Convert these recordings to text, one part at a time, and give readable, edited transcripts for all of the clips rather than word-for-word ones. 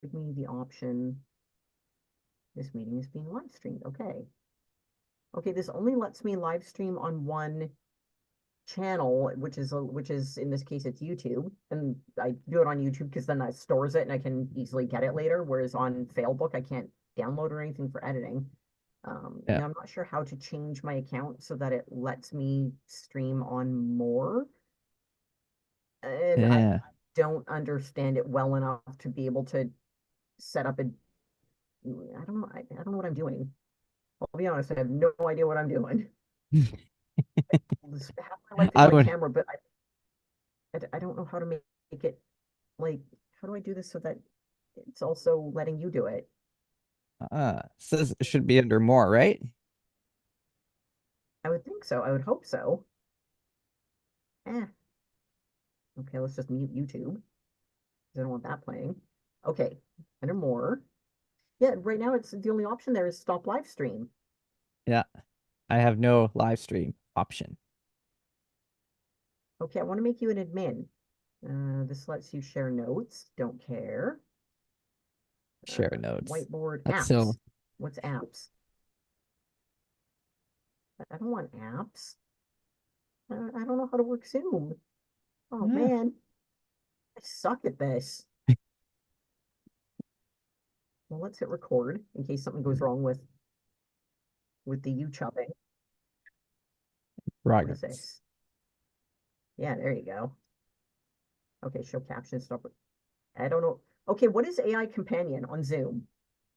me the option. This meeting is being live streamed. Okay. Okay, this only lets me live stream on one channel, which is in this case it's YouTube, and I do it on YouTube because then that stores it and I can easily get it later. Whereas on Failbook, I can't download or anything for editing. Yeah. Now I'm not sure how to change my account so that it lets me stream on more, and I Yeah. don't understand it well enough to be able to set up a. I don't know. I don't know what I'm doing. I'll be honest. I have no idea what I'm doing. Half my life is I my would. camera, but I don't know how to make it like. How do I do this so that it's also letting you do it? Says it should be under more, right? I would think so. I would hope so. Eh. Okay, let's just mute YouTube. I don't want that playing. Okay, under more. Yeah, right now it's the only option there is stop live stream. Yeah. I have no live stream option. Okay, I want to make you an admin. This lets you share notes. Don't care. Share notes. Whiteboard That's so. apps. What's apps? I don't want apps. I don't know how to work Zoom. Oh Yeah. man, I suck at this. Well, let's hit record in case something goes wrong with the chubbing. What is Progress. this? Yeah, there you go. Okay, show caption stuff. I don't know. Okay, what is AI companion on Zoom?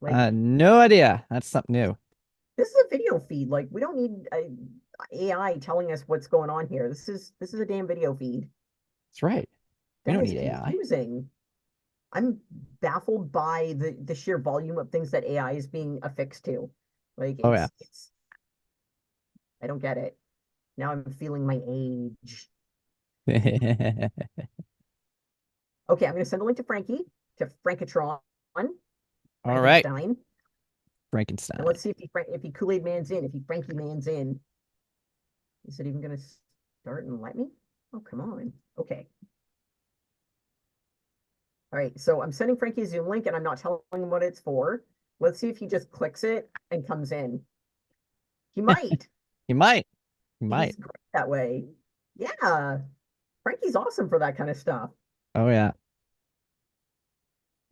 Like, No idea. That's something new. this is a video feed. Like, we don't need AI telling us what's going on here. This is a damn video feed. That's right. We That don't is need AI. confusing. I'm baffled by the sheer volume of things that AI is being affixed to. Like, Oh yeah. it's I don't get it. Now I'm feeling my age. Okay, I'm going to send a link to Frankie, to Frankatron, All right. Frankenstein, and Frankenstein. let's see if he Kool-Aid Man's in, if he Frankie Man's in. Is it even going to start and let me? Oh, come on. Okay. All right, so I'm sending Frankie a Zoom link, and I'm not telling him what it's for. Let's see if he just clicks it and comes in. He might. You might. You He's might. great that way. Yeah, Frankie's awesome for that kind of stuff. Oh yeah.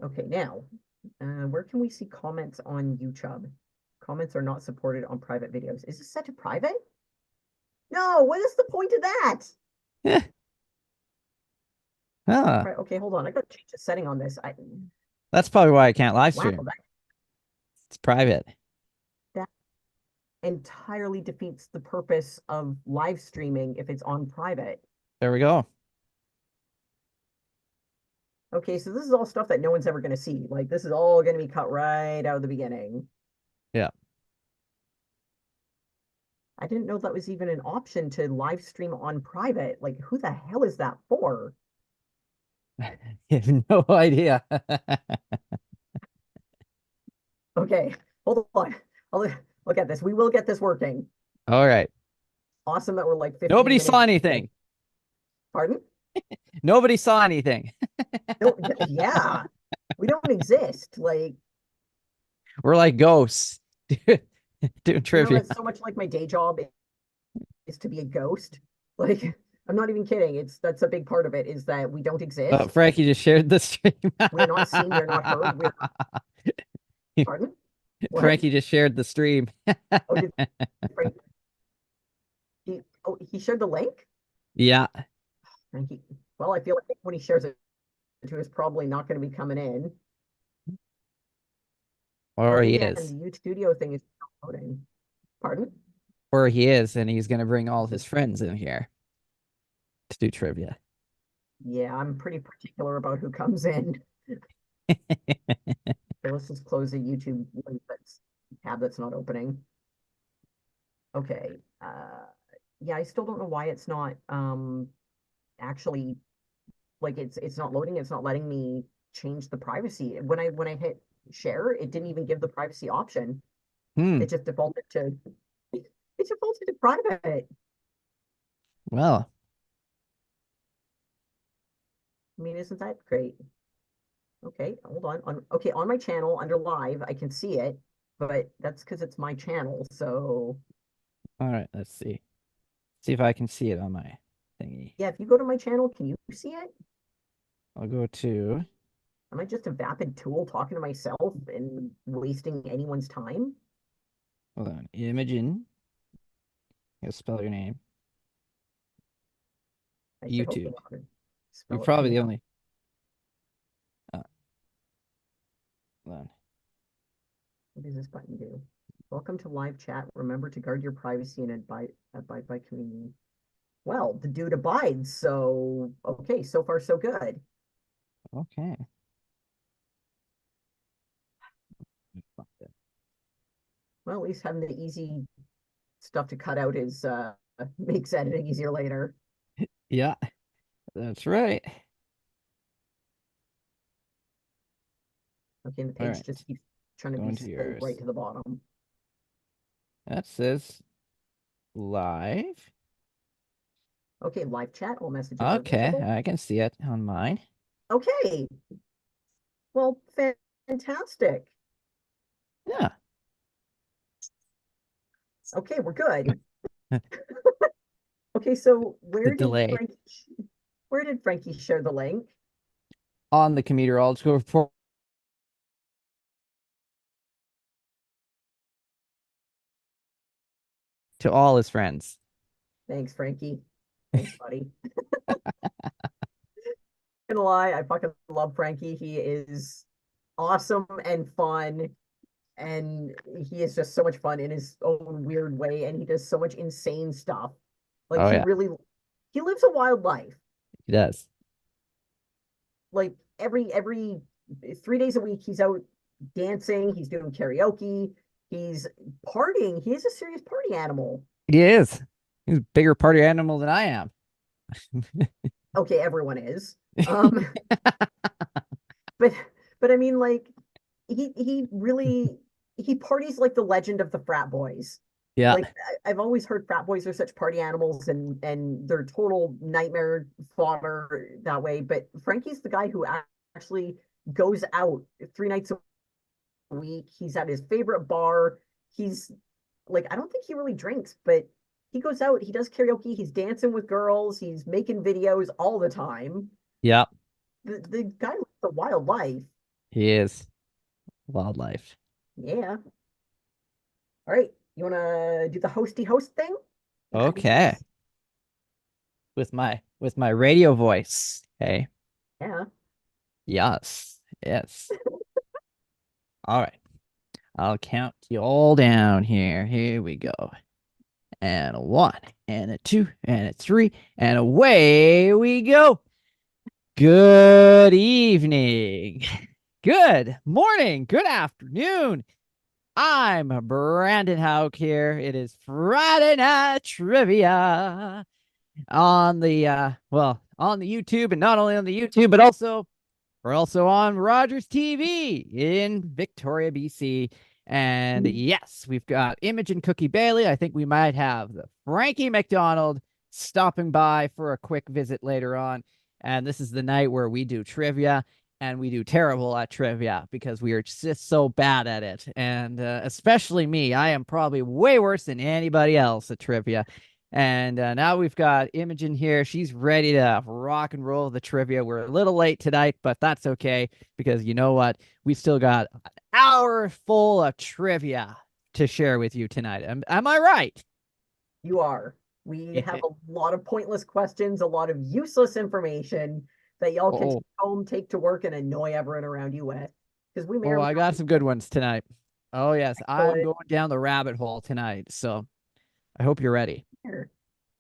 Okay, now, where can we see comments on YouTube? Comments are not supported on private videos. Is this set to private? No, what is the point of that? Yeah. Huh. Okay, hold on. I gotta change the setting on this. That's probably why I can't live Wow, stream. It's private. that entirely defeats the purpose of live streaming if it's on private. There we go. Okay, so this is all stuff that no one's ever gonna see. Like this is all gonna be cut right out of the beginning. Yeah. I didn't know that was even an option to live stream on private. Like, who the hell is that for? You have no idea. Okay, hold on. I'll look at this. We will get this working. All right. Awesome that we're like 15 Nobody saw minutes in. anything. Pardon? Nobody saw anything. No, yeah, we don't exist. Like, We're like ghosts doing trivia. it's so much like my day job is to be a ghost. Like, I'm not even kidding. That's a big part of it is that we don't Oh, exist. Frankie just shared the stream. We're not seen. We're not heard. We're pardon. What? Frankie just shared the stream. Oh, did Frank? He shared the link. Yeah. Frankie. Well, I feel like when he shares it to us, probably not going to be coming in. Or But he again, the is. YouTube studio thing is loading. Pardon? Or he is, and he's gonna bring all of his friends in here to do trivia. Yeah, I'm pretty particular about who comes in. Okay, let's just close the YouTube link tab that's not opening. Okay. Yeah, I still don't know why it's not actually like it's not loading, it's not letting me change the privacy. When I hit share, it didn't even give the privacy option. Hmm. It just defaulted to it defaulted to private. Well, I mean, isn't that great? Okay, hold on. Okay, on my channel under live, I can see it, but that's because it's my channel. So All right, let's see. See if I can see it on my thingy. yeah, if you go to my channel, can you see it? I'll go to, Am I just a vapid tool talking to myself and wasting anyone's time? hold on, Imogen. You spell your name. I should hope they YouTube. know how to You're spell it for probably me. the only. Hold on. What does this button do? Welcome to live chat. Remember to guard your privacy and abide by community. Well, the dude abides, so okay, so far so good. Okay. Well, at least having the easy stuff to cut out is makes editing easier later. Yeah, that's right. Okay, and the All page right, just keeps trying to be going to scrolled right yours. to the bottom. That says live. Okay, live chat, all messages are Okay, visible. I can see it on mine. Okay, well, fantastic. Yeah. Okay, we're good. Okay, so The delay Where did Frankie share the link? on the commuter. I'll just go for to all his friends. Thanks, Frankie. Thanks, buddy. Gonna lie, I fucking love Frankie. He is awesome and fun, and he is just so much fun in his own weird way, and he does so much insane stuff. Like Oh yeah, he lives a wild life. he does. Like every 3 days a week, he's out dancing, he's doing karaoke, he's partying. He is a serious party animal. He is. He's a bigger party animal than I am. Okay, everyone is. Um, but I mean, like he really he parties like the legend of the frat boys. Yeah. Like I've always heard frat boys are such party animals and they're total nightmare fodder that way. But Frankie's the guy who actually goes out 3 nights a week. He's at his favorite bar. He's like, I don't think he really drinks, but he goes out, he does karaoke, he's dancing with girls, he's making videos all the time. Yeah. The guy lives a wild life. He is. Wildlife. Yeah. All right. You want to do the hosty host thing? Okay. With my radio voice. Okay. Yeah. Yes. Yes. All right. I'll count you all down here. Here we go. And a 1, and a 2, and a 3, and away we go. Good evening. Good morning. Good afternoon. I'm Brandon Hauk here. It is Friday Night Trivia on the on the YouTube, and not only on the YouTube, but also we're also on Rogers TV in Victoria, BC. And yes, we've got Imogen Cookie Bailey. I think we might have the Frankie McDonald stopping by for a quick visit later on. And this is the night where we do trivia, and we do terrible at trivia because we are just so bad at it. And especially me, I am probably way worse than anybody else at trivia. And now we've got Imogen here. She's ready to rock and roll the trivia. We're a little late tonight, but that's okay because you know what? We still got an hour full of trivia to share with you tonight. Am I right? You are. We have a lot of pointless questions, a lot of useless information that y'all can Oh, take home, take to work, and annoy everyone around you with. Because we may oh, or may I got some good ones tonight. Oh, yes. not I'm going down the rabbit hole tonight. So I hope you're ready. here.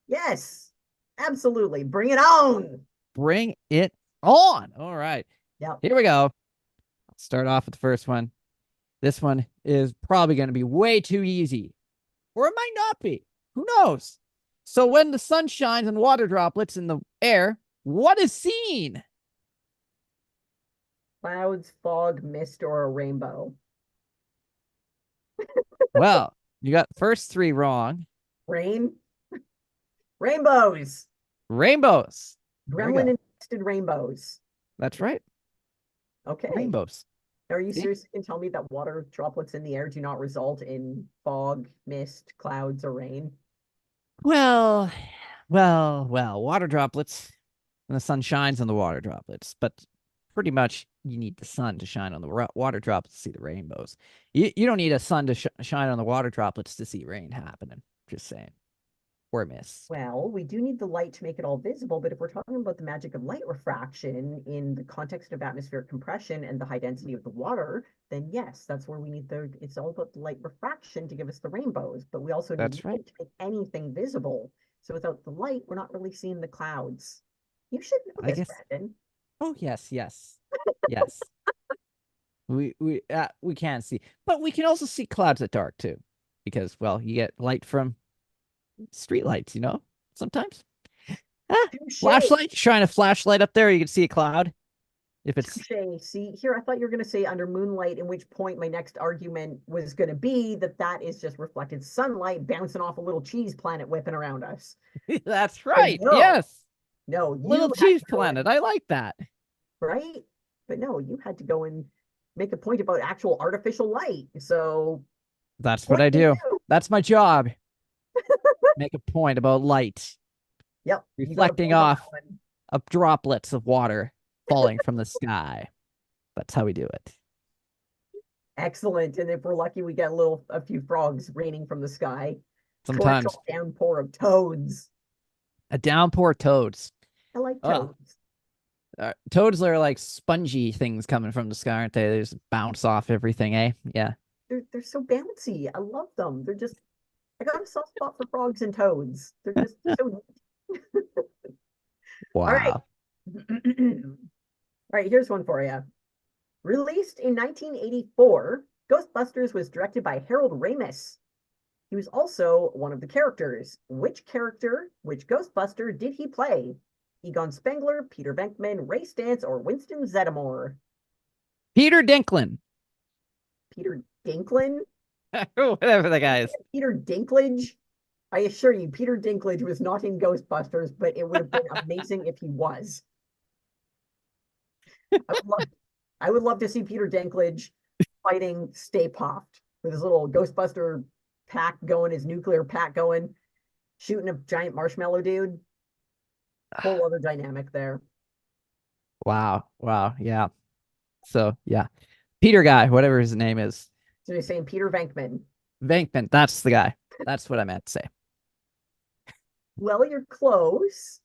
Yes, absolutely. Bring it on. Bring it on. All right. Yep. Here we go. I'll start off with the first one. This one is probably going to be way too easy, or it might not be. Who knows? So when the sun shines on water droplets in the air, what is seen? Clouds, fog, mist, or a rainbow. Well, you got the first 3 wrong. Rain. Rainbows. Rainbows. There we go. Gremlin-infested rainbows. That's right. Okay. Rainbows. Are you See? serious? You can tell me that water droplets in the air do not result in fog, mist, clouds, or rain? Well, water droplets. And the sun shines on the water droplets, but pretty much you need the sun to shine on the water droplets to see the rainbows. You don't need a sun to shine on the water droplets to see rain happening. Just saying. Or mist. Well, we do need the light to make it all visible, but if we're talking about the magic of light refraction in the context of atmospheric compression and the high density of the water, then yes, that's where we need it's all about the light refraction to give us the rainbows, but we also need That's right. light to make anything visible. So without the light, we're not really seeing the clouds. You should know I this, guess. Brandon. Oh yes, yes, yes. We can see, but we can also see clouds at dark too, because well, you get light from street lights. Sometimes. Ah, Touche. flashlight. Shine a flashlight up there, you can see a cloud. If it's Touche. See, here, I thought you were going to say under moonlight, in which point my next argument was going to be that that is just reflected sunlight bouncing off a little cheese planet whipping around us. that's But right. no, Yes, no, little you had cheese to go planet. in, I like that. right? But no, you had to go and make a point about actual artificial light. So, That's what point I to do. you. That's my job. Make a point about light Yep, you got a reflecting point on that off one. of droplets of water falling from the sky. That's how we do it. Excellent. And if we're lucky, we get a few frogs raining from the sky. Sometimes Torrential downpour of toads. a downpour of toads. I like Oh, toads. toads are like spongy things coming from the sky, aren't they? They just bounce off everything, eh? Yeah. They're so bouncy. I love them. I got a soft spot for frogs and toads. They're just so all right. Wow. All right, here's one for you. Released in 1984, Ghostbusters was directed by Harold Ramis. He was also one of the characters. Which character, which Ghostbuster did he play? Egon Spengler, Peter Venkman, Ray Stantz, or Winston Zeddemore? Peter Dinklin. Peter Dinklin? Whatever the guy is. Peter Dinklage? I assure you, Peter Dinklage was not in Ghostbusters, but it would have been amazing if he was. I would love, I would love to see Peter Dinklage fighting Stay Puft with his little Ghostbuster pack going, his nuclear pack going, shooting a giant marshmallow dude. Whole other dynamic there. Wow. Wow. Yeah. So, yeah. Peter guy, whatever his name is. So you're saying Peter Venkman. Venkman. That's the guy. That's what I meant to say. Well, you're close,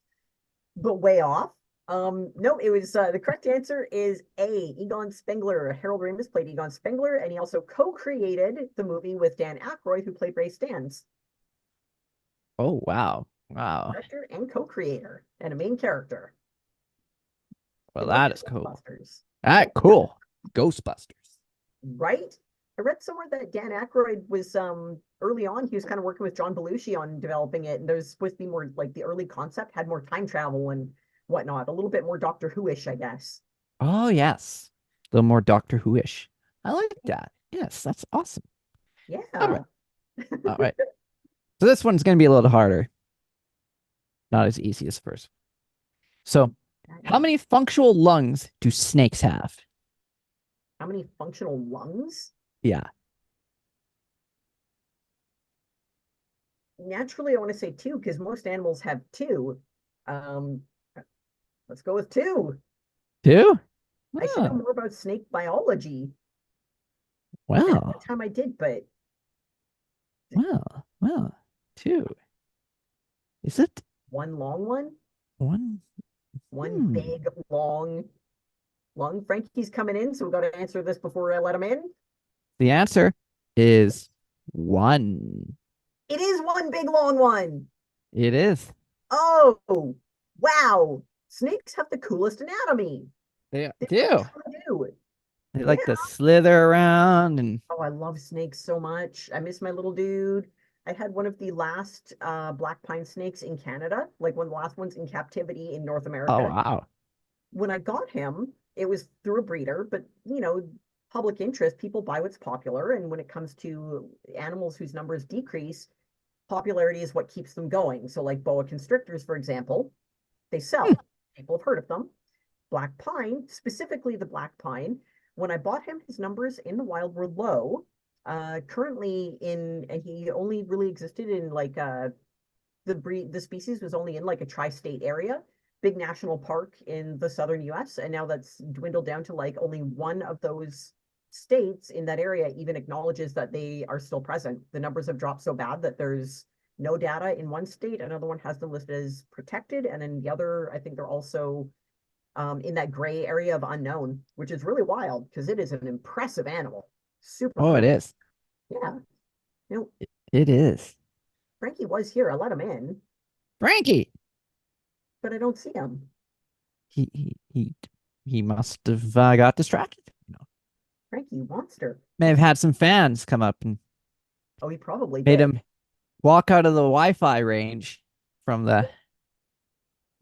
but way off. No, it was the correct answer is A. Egon Spengler. Harold Ramis played Egon Spengler, and he also co-created the movie with Dan Aykroyd, who played Ray Stantz. Oh, wow. Wow. Director and co-creator, and a main character. Well, It was that is cool. Ghostbusters. All right, cool. Ghostbusters. Right? I read somewhere that Dan Aykroyd was early on, he was kind of working with John Belushi on developing it, and there's supposed to be more like the early concept had more time travel and whatnot, a little bit more Doctor Who-ish, I guess. Oh, yes. A little more Doctor Who-ish. I like that. Yes, that's awesome. All Yeah. right. All right. So this one's going to be a little harder. Not as easy as the first. So, how many functional lungs do snakes have? How many functional lungs? Yeah. Naturally, I want to say two because most animals have two. Um, let's go with two. Two? I should know Oh, more about snake biology. At well, the time I did, but well, two. Is it one long one, one? one Hmm. big long lung. Frankie's coming in, so we got to answer this before I let him in. The answer is one. It is one big long one. It is. Oh, wow. Snakes have the coolest anatomy. They They do. really do. They Yeah. like to slither around and Oh, I love snakes so much. I miss my little dude. I had one of the last black pine snakes in Canada, like one of the last ones in captivity in North oh America. wow. When I got him, it was through a breeder, but public interest, people buy what's popular. And when it comes to animals whose numbers decrease, popularity is what keeps them going. So, like boa constrictors, for example, they sell. People have heard of them. black pine, specifically the black pine. When I bought him, his numbers in the wild were low. Currently he only really existed in like the species was only in like a tri-state area, big national park in the southern US, and now that's dwindled down to like only one of those states in that area even acknowledges that they are still present. The numbers have dropped so bad that there's no data in one state, another one has them listed as protected, and then the other, I think they're also in that gray area of unknown, which is really wild because it is an impressive animal. Super Oh, it cool. is. Yeah. You know, It is. Frankie was here. I let him in, Frankie. but I don't see him. He must have got distracted. Frankie Monster. May have had some fans come up and Oh, he probably made did. him walk out of the Wi-Fi range from the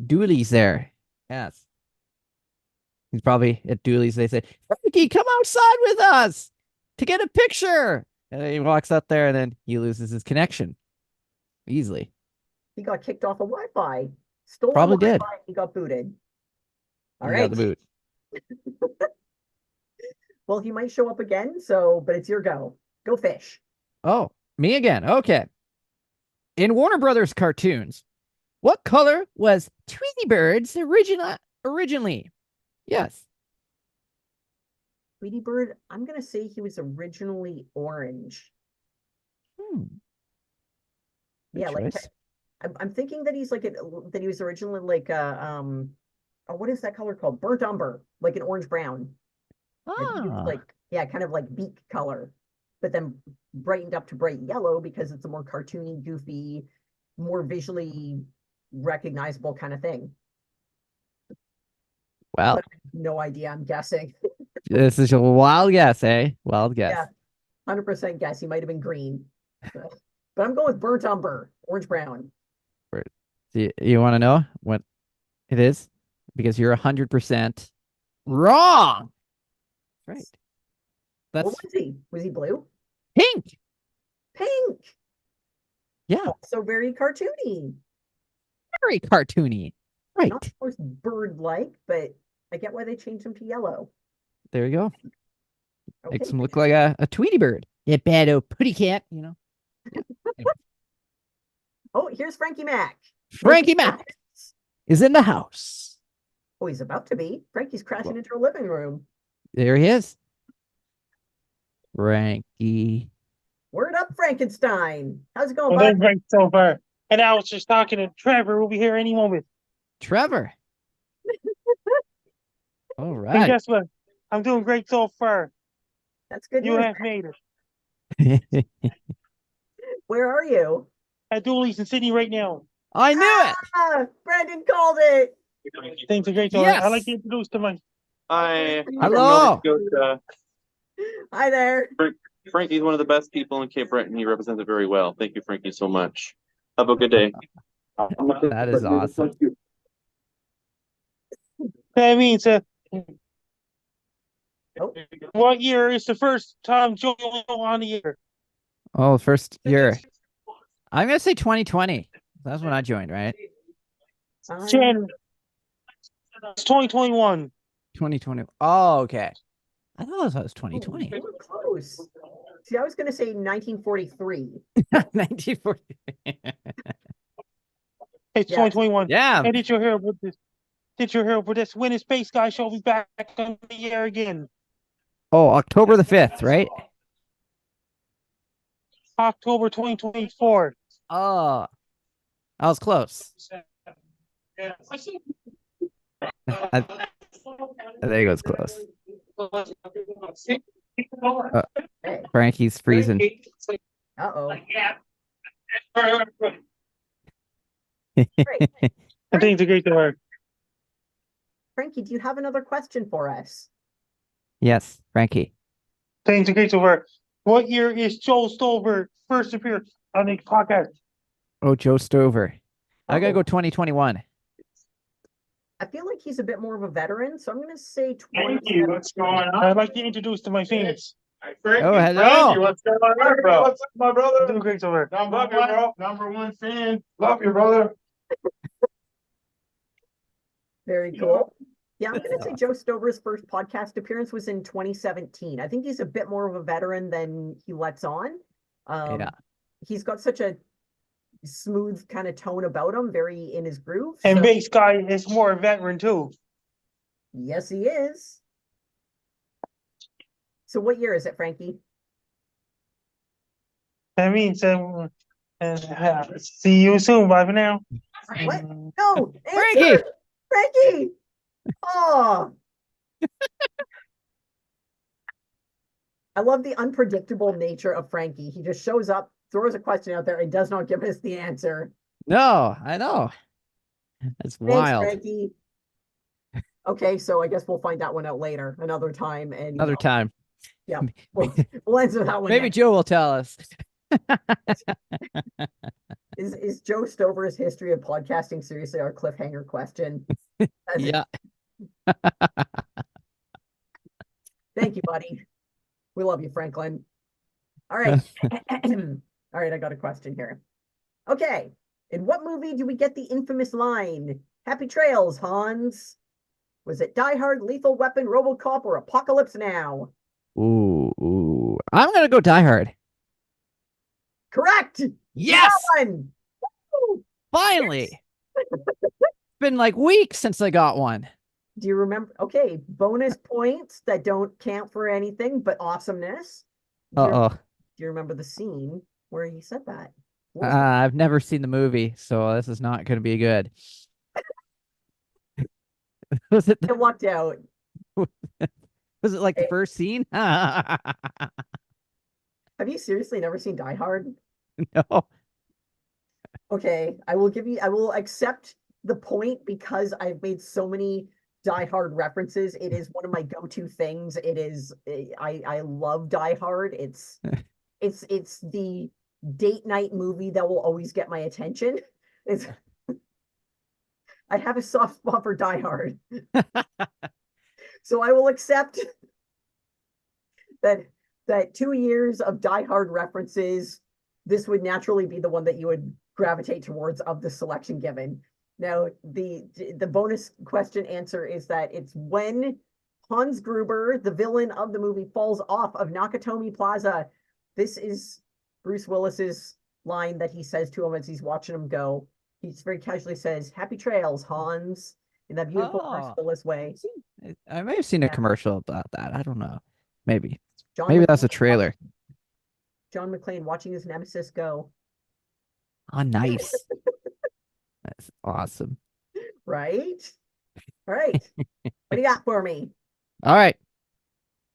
Doolies there. Yes. He's probably at Dooley's. They say, Frankie, come outside with us to get a picture. And then he walks up there and then he loses his connection easily. He got kicked off of Wi-Fi. Stole Probably did. Wi-Fi. He got booted. All He right. got the boot. Well, he might show up again, but it's your go. Go fish. Oh, me again. Okay. In Warner Brothers cartoons, what color was Tweety Bird's originally? Yes. Tweety Bird, I'm going to say he was originally orange. Good Yeah, choice. I'm thinking that that he was originally like oh, what is that color called? Burnt umber, like an orange brown. Yeah, kind of like beak color, but then brightened up to bright yellow because it's a more cartoony, goofy, more visually recognizable kind of thing. Well, no idea. I'm guessing. this is a wild guess, eh? Wild guess. Yeah, 100% guess. He might have been green, but I'm going with burnt umber, orange brown. You want to know what it is? Because you're 100% wrong. Right. That's What was he? Was he blue? pink. Pink. Yeah, So very cartoony. very cartoony. Right. Not of course bird-like, but I get why they changed him to yellow. There you go. Okay. Makes him look like a Tweety Bird. Yeah, bad old putty cat, you know. Oh, here's Frankie Mac. Frankie Mac is in the house. Oh, he's about to be. Frankie's crashing into a living room. There he is. Frankie. Word up, Frankenstein. How's it going, Well, bud? doing great so far. And I was just talking to Trevor, who'll be here any moment. Trevor. All And right. guess what? I'm doing great so far. That's good You news. have made it. Where are you? At Dooley's in Sydney right now. I knew it. Ah, Brandon called it. Things are great so Yes. I'd like to introduce to my Hi, I'm from Hello. Nova Scotia. Hi there. Frankie's one of the best people in Cape Breton. He represents it very well. Thank you, Frankie, so much. Have a good day. That is awesome. that means Oh. what year is the first time Joe on the air? Oh, first year. I'm gonna say 2020. That's when I joined, right? Jan. It's 2021. 2020. Oh, okay. I thought it was 2020. You were close. See, I was going to say 1943. 1940. It's Yeah. 2021. Yeah. And did you hear about this? Did you hear about this? When is Space Guy shall be back on the air again? Oh, October the 5th, right? October 2024. Oh, I was close. I think it was close. Hey. Frankie's freezing. Uh-oh. I think it's a great work. Frankie, do you have another question for us? Yes, Frankie. Things are great so far. What year is Joe Stolberg first appeared on the podcast? Oh, Joe Stover. I gotta Uh-oh. go 2021. I feel like he's a bit more of a veteran, so I'm going to say Thank 20. you. What's going on? I'd like to introduce to my fans. Oh, hello. What's going on, bro? What's up, my I'm brother? doing great so far. Number one fan. Love you, brother. Very cool. Yeah, I'm gonna say Joe Stover's first podcast appearance was in 2017. I think he's a bit more of a veteran than he lets on. Yeah. He's got such a smooth kind of tone about him, very in his groove. And So Big Sky is more a veteran too. yes, he is. So what year is it, Frankie? That means see you soon. Bye for now. What? No, Frankie! answer! Frankie! Oh. I love the unpredictable nature of Frankie. He just shows up, throws a question out there, and does not give us the answer. No, I know. That's Thanks, wild. Frankie. Okay, so I guess we'll find that one out later, another time, and Another time. yeah, we'll answer that one. Maybe next. Joe will tell us. Is Joe Stover's history of podcasting seriously our cliffhanger question? Yeah. Thank you, buddy. We love you, Franklin. All right. All right, I got a question here. Okay. In what movie do we get the infamous line, "Happy trails, Hans"? Was it Die Hard, Lethal Weapon, RoboCop, or Apocalypse Now? Ooh. I'm gonna go Die Hard. Correct. Yes! One. Woo! Finally! It's been like weeks since I got one. Do you remember? Okay, bonus points that don't count for anything but awesomeness. Uh-oh. Do you remember the scene where he said that? What was I've never seen the movie, so this is not gonna be good. Was it I walked out. was it like the first scene? Have you seriously never seen Die Hard? No. Okay, I will accept the point because I've made so many Die Hard references. It is one of my go-to things. It is, I love Die Hard. It's the date night movie that will always get my attention. It's, I have a soft spot for Die Hard. So I will accept that 2 years of Die Hard references, this would naturally be the one that you would gravitate towards of the selection given. Now, the bonus question answer is that it's when Hans Gruber, the villain of the movie, falls off of Nakatomi Plaza. This is Bruce Willis's line that he says to him as he's watching him go. He very casually says, "Happy trails, Hans," in that beautiful Bruce Oh. Willis way. I may have seen a Yeah. commercial about that. I don't know. Maybe. John Maybe that's a McClane- trailer. John McClane watching his nemesis go. Oh, nice. That's awesome. Right? All right. What do you got for me? All right.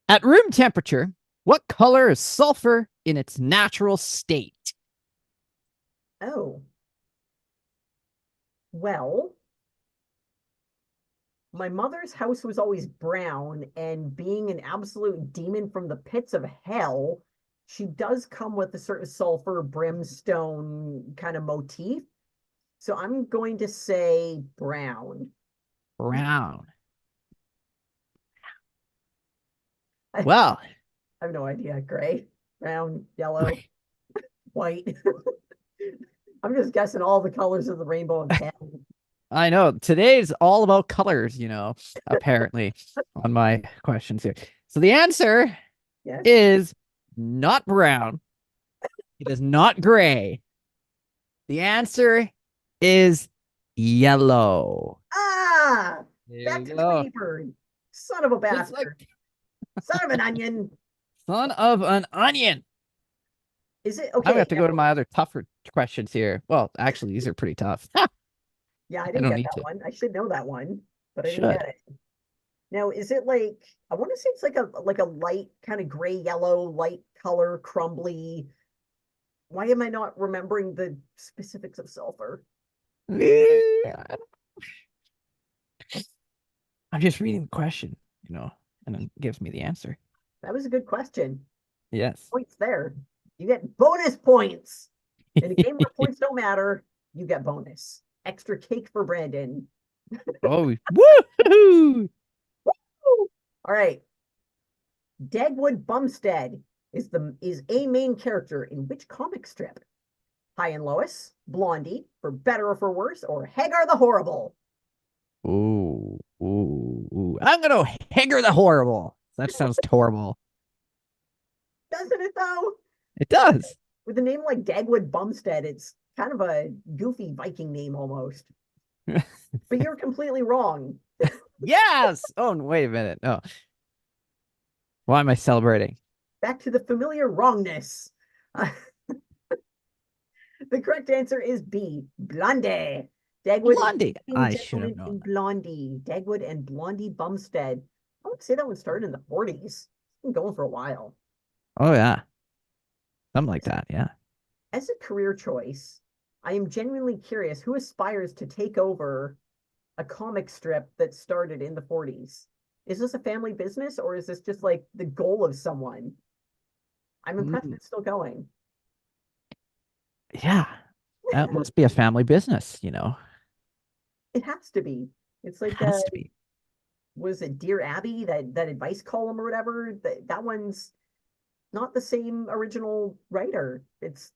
At room temperature, what color is sulfur in its natural state? Oh. Well, my mother's house was always brown, and being an absolute demon from the pits of hell, she does come with a certain sulfur brimstone kind of motif. So I'm going to say brown. Brown. I Well, have no idea. Gray, brown, yellow, white. I'm just guessing all the colors of the rainbow and tan. I know today's all about colors, apparently on my questions here. So the answer Yes. is not brown. It is not gray. The answer is yellow. Ah, There back you to go. Tweety Bird. Son of a Just bastard. like Son of an onion. son of an onion. Is it I'm okay? gonna have to go to my other tougher questions here. Well, actually, these are pretty tough. Yeah, I don't didn't get need that to. one. I should know that one, but I didn't Should. get it. Now, is it like, I want to say it's like a light kind of gray yellow, light color, crumbly. Why am I not remembering the specifics of sulfur? I'm just reading the question, and it gives me the answer. That was a good question. Yes. Points there. You get bonus points. In a game where points don't matter, you get bonus. Extra cake for Brandon. Oh, woohoo! All right. Dagwood Bumstead is a main character in which comic strip? Hi and Lois, Blondie, For Better or for Worse, or Hagar the Horrible? Ooh. I'm gonna Hager the Horrible. That sounds horrible. Doesn't it though? It does. With a name like Dagwood Bumstead, it's kind of a goofy Viking name almost. But you're completely wrong. Yes. Oh, wait a minute. No. Why am I celebrating? Back to the familiar wrongness. The correct answer is B, Blondie. Dagwood Blondie. and I should have Gentleman known and that. Blondie. Dagwood and Blondie Bumstead. I would say that one started in the 40s. It's been going for a while. Oh yeah. Something like that. Yeah. As a career choice, I am genuinely curious who aspires to take over a comic strip that started in the 40s. Is this a family business or is this just like the goal of someone? I'm impressed Mm. it's still going. Yeah. That must be a family business, you know. It has to be. It's like Has to be. was it Dear Abby, that advice column or whatever? That one's not the same original writer. It's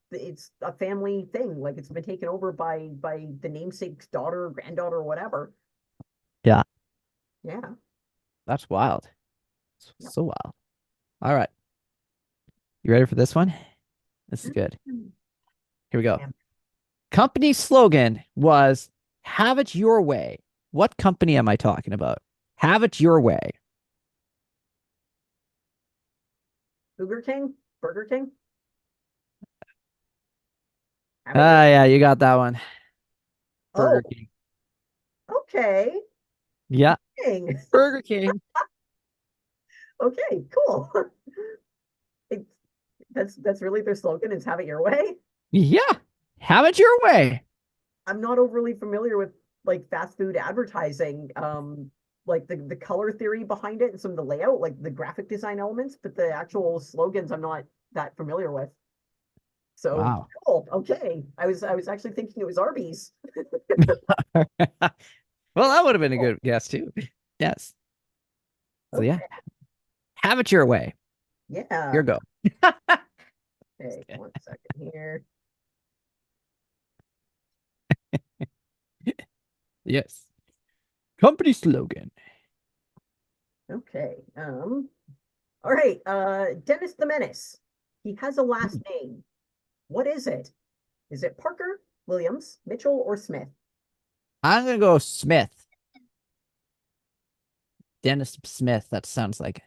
a family thing. Like it's been taken over by the namesake's daughter, granddaughter, or whatever. Yeah. Yeah. That's wild. Yep. So wild. All right. You ready for this one? This is good. Here we go. Yeah. Company slogan was "Have it your way." What company am I talking about? Have it your way. Burger King? Burger King? Have Ah, it yeah, you got that one. your- Burger King. Oh, okay. Yeah, King. Burger King. Okay, cool. It, that's really their slogan is have it your way. Yeah, have it your way. I'm not overly familiar with like fast food advertising, like the color theory behind it and some of the layout, like the graphic design elements, but the actual slogans I'm not that familiar with. So Wow. cool. Okay. I was actually thinking it was Arby's. Well, that would have been a good guess too. Yes. So yeah, have it your way. Yeah. Your go. Okay, 1 second here. Yes. Company slogan. Okay. All right. Dennis the Menace. He has a last name. What is it? Is it Parker, Williams, Mitchell, or Smith? I'm gonna go Smith. Dennis Smith. That sounds like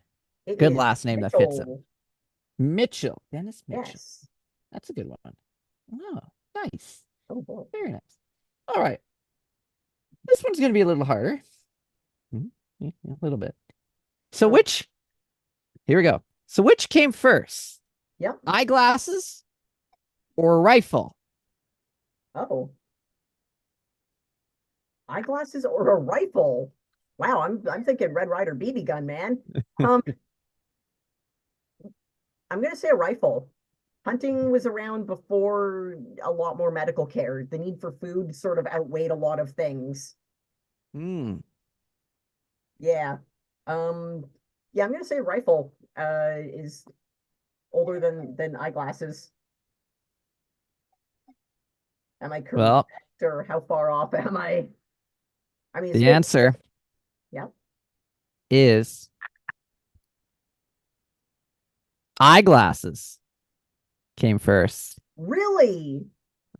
It good is last name that fits him. Mitchell. Mitchell. Dennis Mitchell. Yes. That's a good one. Oh, nice. Oh boy. Very nice. All right. This one's going to be a little harder. Yeah, a little bit. So here we go. So which came first? Yep. Eyeglasses or rifle? Oh. Eyeglasses or a rifle? Wow, I'm thinking Red Ryder BB gun, man. I'm gonna say a rifle. Hunting was around before a lot more medical care. The need for food sort of outweighed a lot of things. Hmm. Yeah. Yeah, I'm gonna say rifle is older than eyeglasses. Am I correct Well, or how far off am I? I mean, it's the good. answer Yeah. is eyeglasses came first. Really?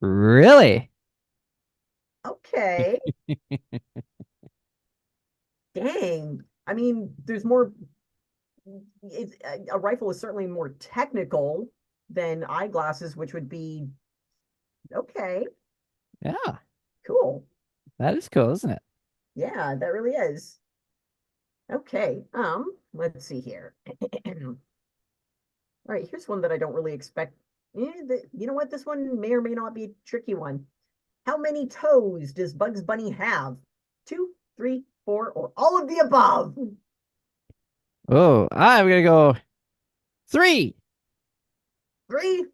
Really? Okay. Dang. I mean, there's more. A rifle is certainly more technical than eyeglasses, which would be okay. Yeah, Cool. that is cool, isn't it? Yeah, that really is. Okay. Let's see here. All right, here's one that I don't really expect. You know what? This one may or may not be a tricky one. How many toes does Bugs Bunny have? 2, 3, 4, or all of the above? Oh, I'm going to go 3. 3?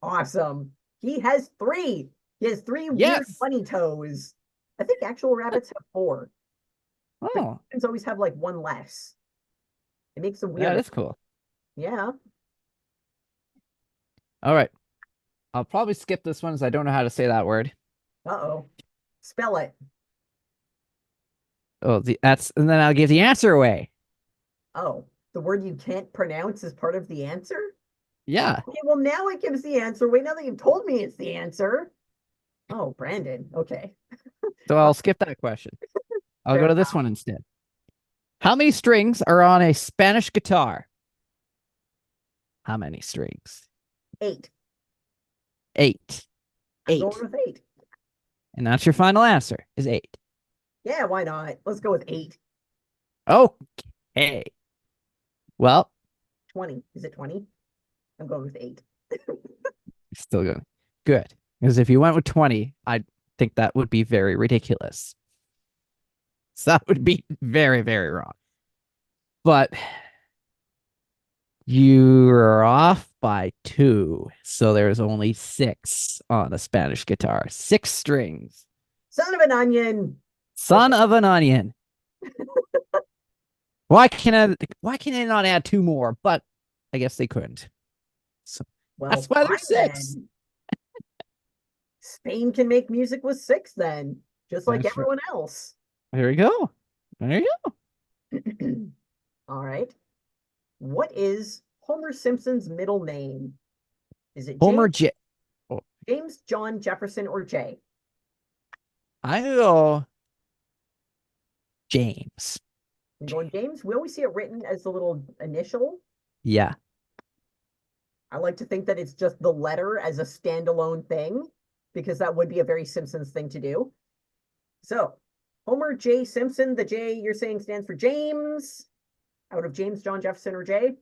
Awesome. He has 3. He has 3 weird Yes. bunny toes. I think actual rabbits have 4. Oh, Humans always have like 1 less. It makes them yeah, weird. that's cool. Yeah. All right. I'll probably skip this one as I don't know how to say that word. Uh-oh. Spell it. Oh, and then I'll give the answer away. Oh, the word you can't pronounce is part of the answer? Yeah. Okay, well, now it gives the answer. Wait, now that you've told me it's the answer. Oh, Brandon. Okay. So I'll skip that question. I'll Fair go to this one instead. How many strings are on a Spanish guitar? How many strings? 8. 8. I'm 8. going with 8. And that's your final answer, is 8. Yeah, why not? Let's go with 8. Okay. Well, 20. Is it 20? I'm going with 8. still going. Good. Because if you went with 20, I think that would be very ridiculous. So that would be very, very wrong. But you're off by 2. So there's only 6 on a Spanish guitar. 6 strings. Son of an onion. Son of an onion. Why can I not add 2 more? But I guess they couldn't. So Well, that's why there's fine 6. then. Spain can make music with 6 then, just like That's right. everyone else. There you go. There you go. All right. What is Homer Simpson's middle name? Is it Homer James, J. James, John, Jefferson, or Jay? I go James. I'm going James. We always see it written as the little initial. Yeah. I like to think that it's just the letter as a standalone thing, because that would be a very Simpsons thing to do. So, Homer J. Simpson, the J you're saying stands for James, out of James, John, Jefferson, or Jay.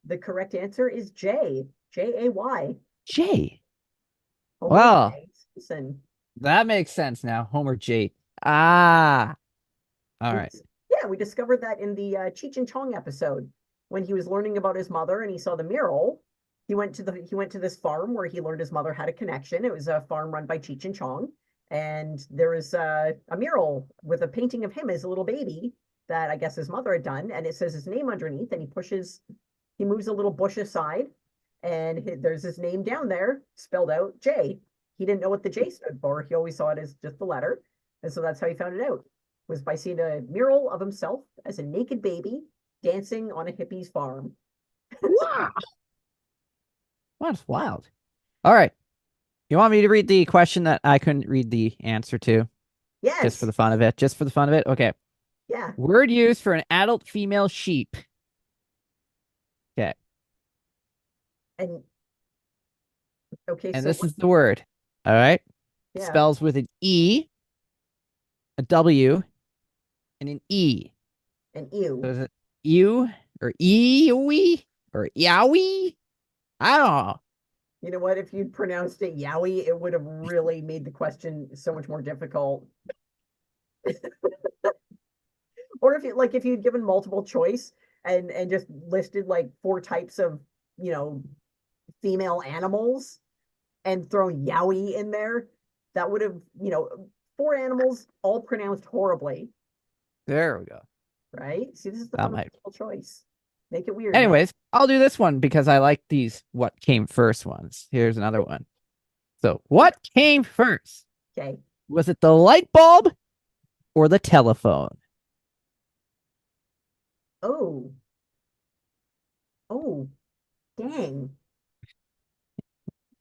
The correct answer is J. J-A-Y. J. Homer Wow. J. Simpson. That makes sense now. Homer J. Ah. All right. Yeah, we discovered that in the Cheech and Chong episode when he was learning about his mother and he saw the mural. He went to this farm where he learned his mother had a connection. It was a farm run by Cheech and Chong, and there was a mural with a painting of him as a little baby that I guess his mother had done, and it says his name underneath. And he moves a little bush aside, and there's his name down there spelled out J. He didn't know what the J stood for. He always saw it as just the letter, and so that's how he found it out. Was by seeing a mural of himself as a naked baby dancing on a hippie's farm. Wow. That's wild. All right. You want me to read the question that I couldn't read the answer to? Yes. Just for the fun of it? Just for the fun of it? Okay. Yeah. Word used for an adult female sheep. Okay. And okay, And so this is the word. All right. yeah. Spells with an E, a W, and an E. An ew. So is it ew or ewe or yowie? I don't know. You know what? If you'd pronounced it Yowie, it would have really made the question so much more difficult. Or if you'd given multiple choice and just listed like 4 types of, female animals and thrown Yowie in there, that would have, 4 animals all pronounced horribly, There we go. right? See, this is the That fun of might- multiple choice. Make it weird. man. Anyways, I'll do this one because I like these what came first ones. Here's another one. So, what came first? Okay. Was it the light bulb or the telephone? Oh. Oh, dang.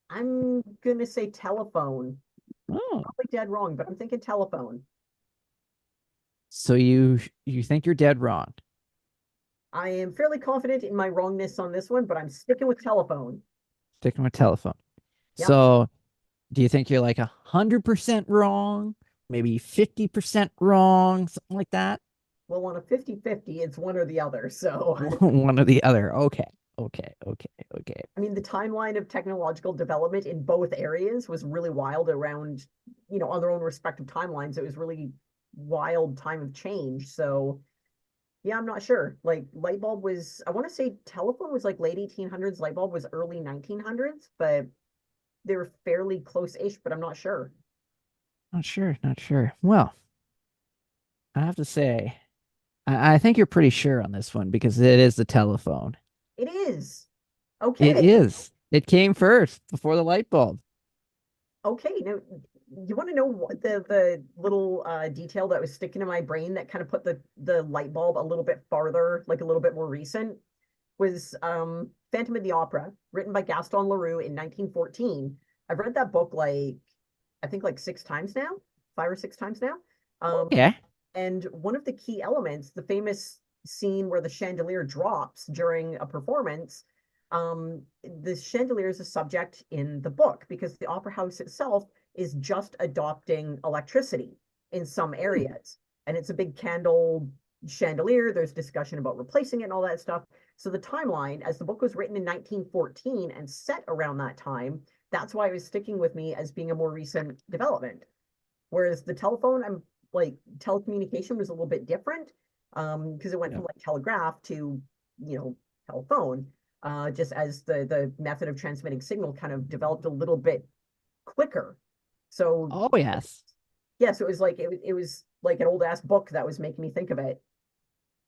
I'm gonna say telephone. Oh, Probably dead wrong, but I'm thinking telephone. so you think you're dead wrong? I am fairly confident in my wrongness on this one, but I'm sticking with telephone. Sticking with telephone. Yep. So, do you think you're like 100% wrong? Maybe 50% wrong, something like that? Well, on a 50-50, it's one or the other. So, One or the other. Okay. I mean, the timeline of technological development in both areas was really wild around, on their own respective timelines. It was really wild time of change. So, yeah, I'm not sure. Like light bulb was, I want to say telephone was like late 1800s, light bulb was early 1900s, but they were fairly close-ish, but I'm not sure. Not sure. Well, I have to say, I think you're pretty sure on this one because it is the telephone. It is. Okay. It is. It came first before the light bulb. Okay. Now, you want to know what the little detail that was sticking in my brain that kind of put the light bulb a little bit farther, like a little bit more recent, was Phantom of the Opera, written by Gaston Leroux in 1914. I've read that book I think like 6 times now, 5 or 6 times now. Yeah. And one of the key elements, the famous scene where the chandelier drops during a performance, the chandelier is a subject in the book because the opera house itself is just adopting electricity in some areas. And it's a big candle chandelier. There's discussion about replacing it and all that stuff. So the timeline, as the book was written in 1914 and set around that time, that's why it was sticking with me as being a more recent development. Whereas the telephone, I'm like telecommunication was a little bit different because it went from like telegraph to, telephone, just as the method of transmitting signal kind of developed a little bit quicker. So Oh yes. yeah, so it was like an old ass book that was making me think of it.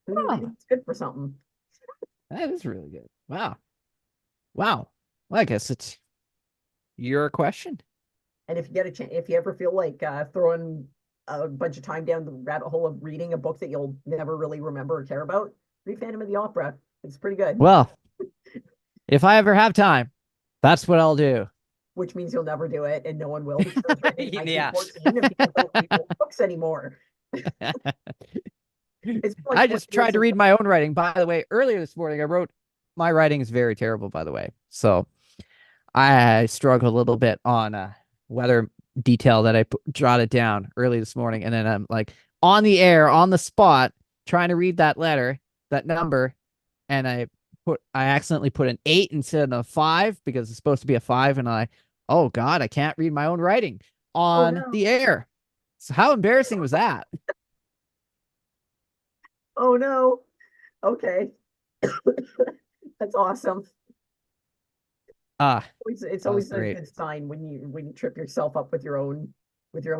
Oh. It's good for something. That is really good. Wow. Wow. Well, I guess it's your question. And if you get a chance, if you ever feel like throwing a bunch of time down the rabbit hole of reading a book that you'll never really remember or care about, read Phantom of the Opera. It's pretty good. Well, if I ever have time, that's what I'll do. Which means you'll never do it, and no one will because it was written in Yeah. 1914 and people don't read books anymore. It's like I 20 just tried years to of- read my own writing. By the way, earlier this morning, I wrote my writing is very terrible, by the way. So I struggled a little bit on weather detail that I jotted down early this morning. And then I'm like on the air, on the spot, trying to read that letter, that number. And I accidentally put an 8 instead of a 5 because it's supposed to be a 5. And oh God, I can't read my own writing on no. the air. So how embarrassing was that? Oh no. Okay. That's awesome. Ah, It's That was always a great. good sign when you trip yourself up with your own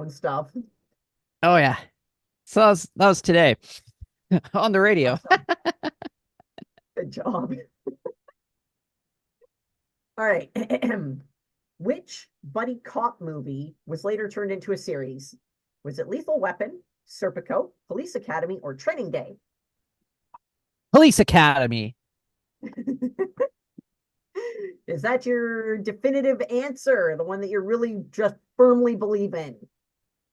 stuff. oh yeah. So that was today on the radio. Good job. All right. Which buddy cop movie was later turned into a series? Was it Lethal Weapon, Serpico, Police Academy, or Training Day? Police Academy. Is that your definitive answer? The one that you really just firmly believe in?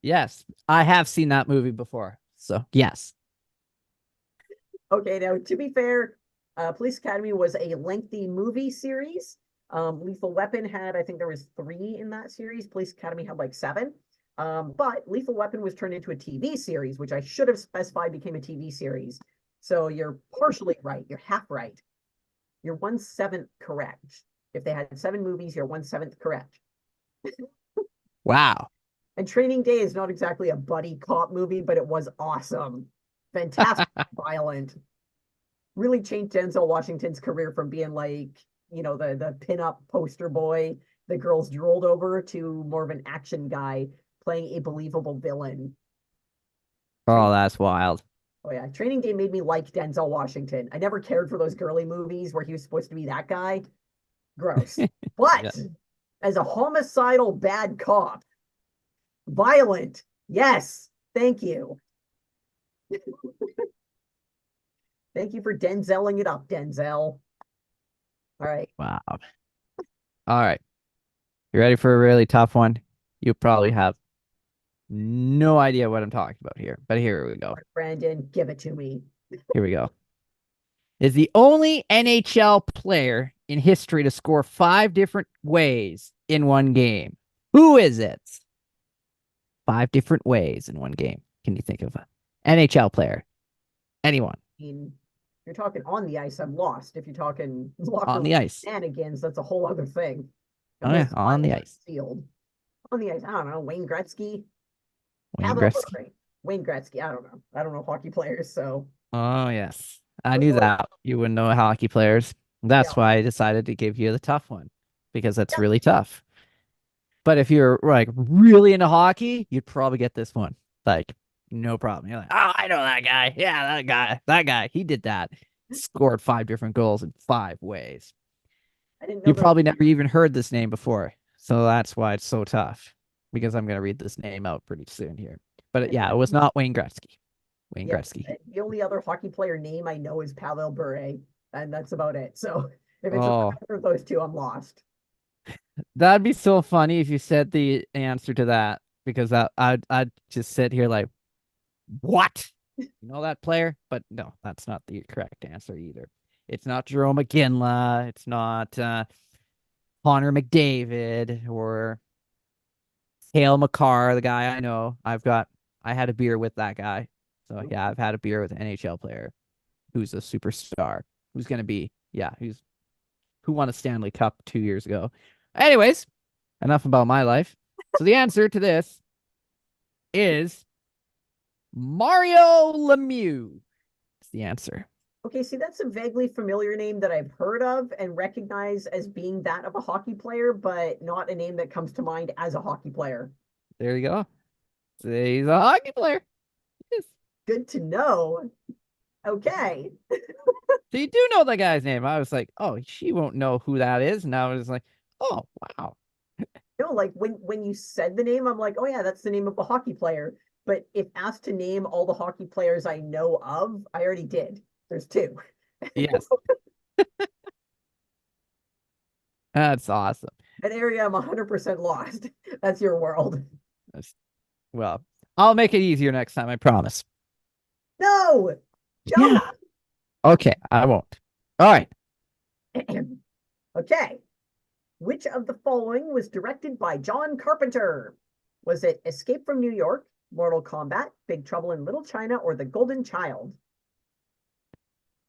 Yes, I have seen that movie before. So yes. Okay, now to be fair, Police Academy was a lengthy movie series. Lethal Weapon had, I think there was 3 in that series. Police Academy had like 7. But Lethal Weapon was turned into a TV series, which I should have specified became a TV series. So you're partially right. You're half right. You're 1/7 correct. If they had 7 movies, you're 1/7 correct. Wow. And Training Day is not exactly a buddy cop movie, but it was awesome. Fantastic, violent. Really changed Denzel Washington's career from being like, the pinup poster boy the girls drooled over to more of an action guy playing a believable villain. Oh, that's wild. Oh yeah, Training Day made me like Denzel Washington. I never cared for those girly movies where he was supposed to be that guy. Gross. But Yeah. as a homicidal bad cop, violent, yes, thank you. Thank you for Denzeling it up, Denzel. All right. Wow. All right. You ready for a really tough one? You probably have no idea what I'm talking about here, but here we go. Brandon, give it to me. Here we go. Is the only NHL player in history to score 5 different ways in one game. Who is it? 5 different ways in one game. Can you think of an NHL player? Anyone I mean, if you're talking on the ice, I'm lost. If you're talking locker on the room ice? shenanigans, that's a whole other thing. Oh, yeah, Unless on the finals are ice. Sealed. On the ice, I don't know. Wayne Gretzky. Wayne Have a Gretzky. look. Wayne Gretzky. I don't know. I don't know hockey players, so Oh, yes. I knew that. You wouldn't know hockey players. That's Yeah. why I decided to give you the tough one, because that's Yeah. really tough. But if you're like really into hockey, you'd probably get this one. Like, no problem. You're like, oh, I know that guy. Yeah, that guy. He did that. Scored 5 different goals in 5 ways. I didn't know You that- probably never even heard this name before. So that's why it's so tough. because I'm gonna read this name out pretty soon here. But And yeah, it then- was not Wayne Gretzky. Wayne Yeah, Gretzky. the only other hockey player name I know is Pavel Bure, and that's about it. So if it's Oh. not either of those two, I'm lost. That'd be so funny if you said the answer to that, because I'd just sit here like, what? You know that player? But no, that's not the correct answer either. It's not Jerome McGinley. It's not Connor McDavid or Hale McCarr, the guy I know. I had a beer with that guy. So yeah, I've had a beer with an NHL player who's a superstar, who's gonna be, who won a Stanley Cup 2 years ago. Anyways, enough about my life. So the answer to this is Mario Lemieux. That's the answer. Okay, see, that's a vaguely familiar name that I've heard of and recognize as being that of a hockey player, but not a name that comes to mind as a hockey player. There you go. So he's a hockey player. Yes. Good to know. Okay. So you do know the guy's name. I was like, oh, she won't know who that is. And I was like, oh, wow. No, like when you said the name, I'm like, oh yeah, that's the name of a hockey player. But if asked to name all the hockey players I know of, I already did. There's two. Yes. That's awesome. An area I'm 100% lost. That's your world. Well, I'll make it easier next time, I promise. No! Yeah. Okay, I won't. All right. Don't! Okay. Which of the following was directed by John Carpenter? Was it Escape from New York, Mortal Kombat, Big Trouble in Little China, or The Golden Child?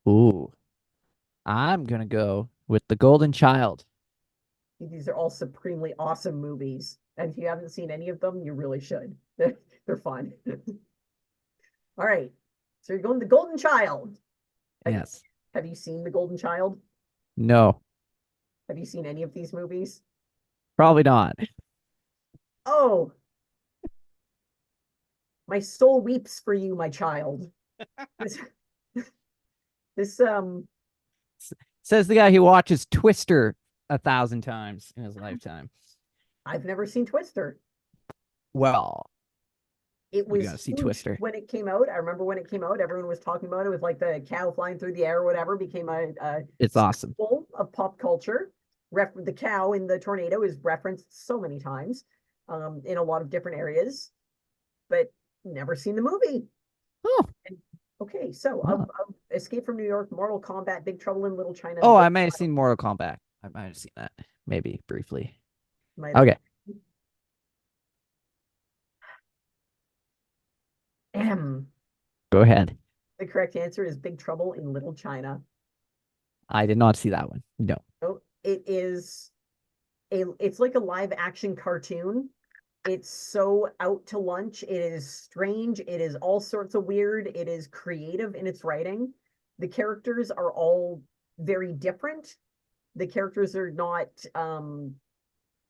Ooh. I'm gonna go with The Golden Child. These are all supremely awesome movies. And if you haven't seen any of them, you really should. They're fun. All right. So you're going The Golden Child. Yes. Have you seen The Golden Child? No, Have you seen any of these movies? probably not. Oh, my soul weeps for you, my child. This, this Says the guy who watches Twister 1,000 times in his lifetime. I've never seen Twister. Well, It We was gotta see huge Twister. when it came out. I remember when it came out, everyone was talking about it with like the cow flying through the air or whatever, became a it's awesome. symbol of pop culture. The cow in the tornado is referenced so many times in a lot of different areas, but never seen the movie. Oh, Okay, so Huh. Escape from New York, Mortal Kombat, Big Trouble in Little China. oh, and I may have seen Mortal Kombat. I might have seen that. Maybe briefly. might have- Okay. Go ahead. The correct answer is Big Trouble in Little China. I did not see that one. No. Oh, it's like a live action cartoon. It's so out to lunch. It is strange. It is all sorts of weird. It is creative in its writing. The characters are all very different. The characters are not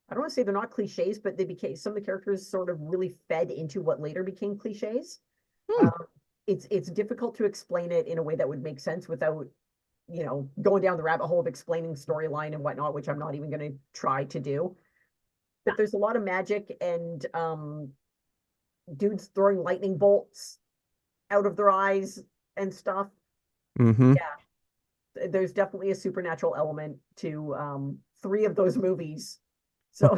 I don't want to say they're not cliches, but they became some of the characters sort of really fed into what later became cliches. Hmm. It's difficult to explain it in a way that would make sense without, going down the rabbit hole of explaining storyline and whatnot, which I'm not even going to try to do. But there's a lot of magic and dudes throwing lightning bolts out of their eyes and stuff. Mm-hmm. There's definitely a supernatural element to 3 of those movies. So,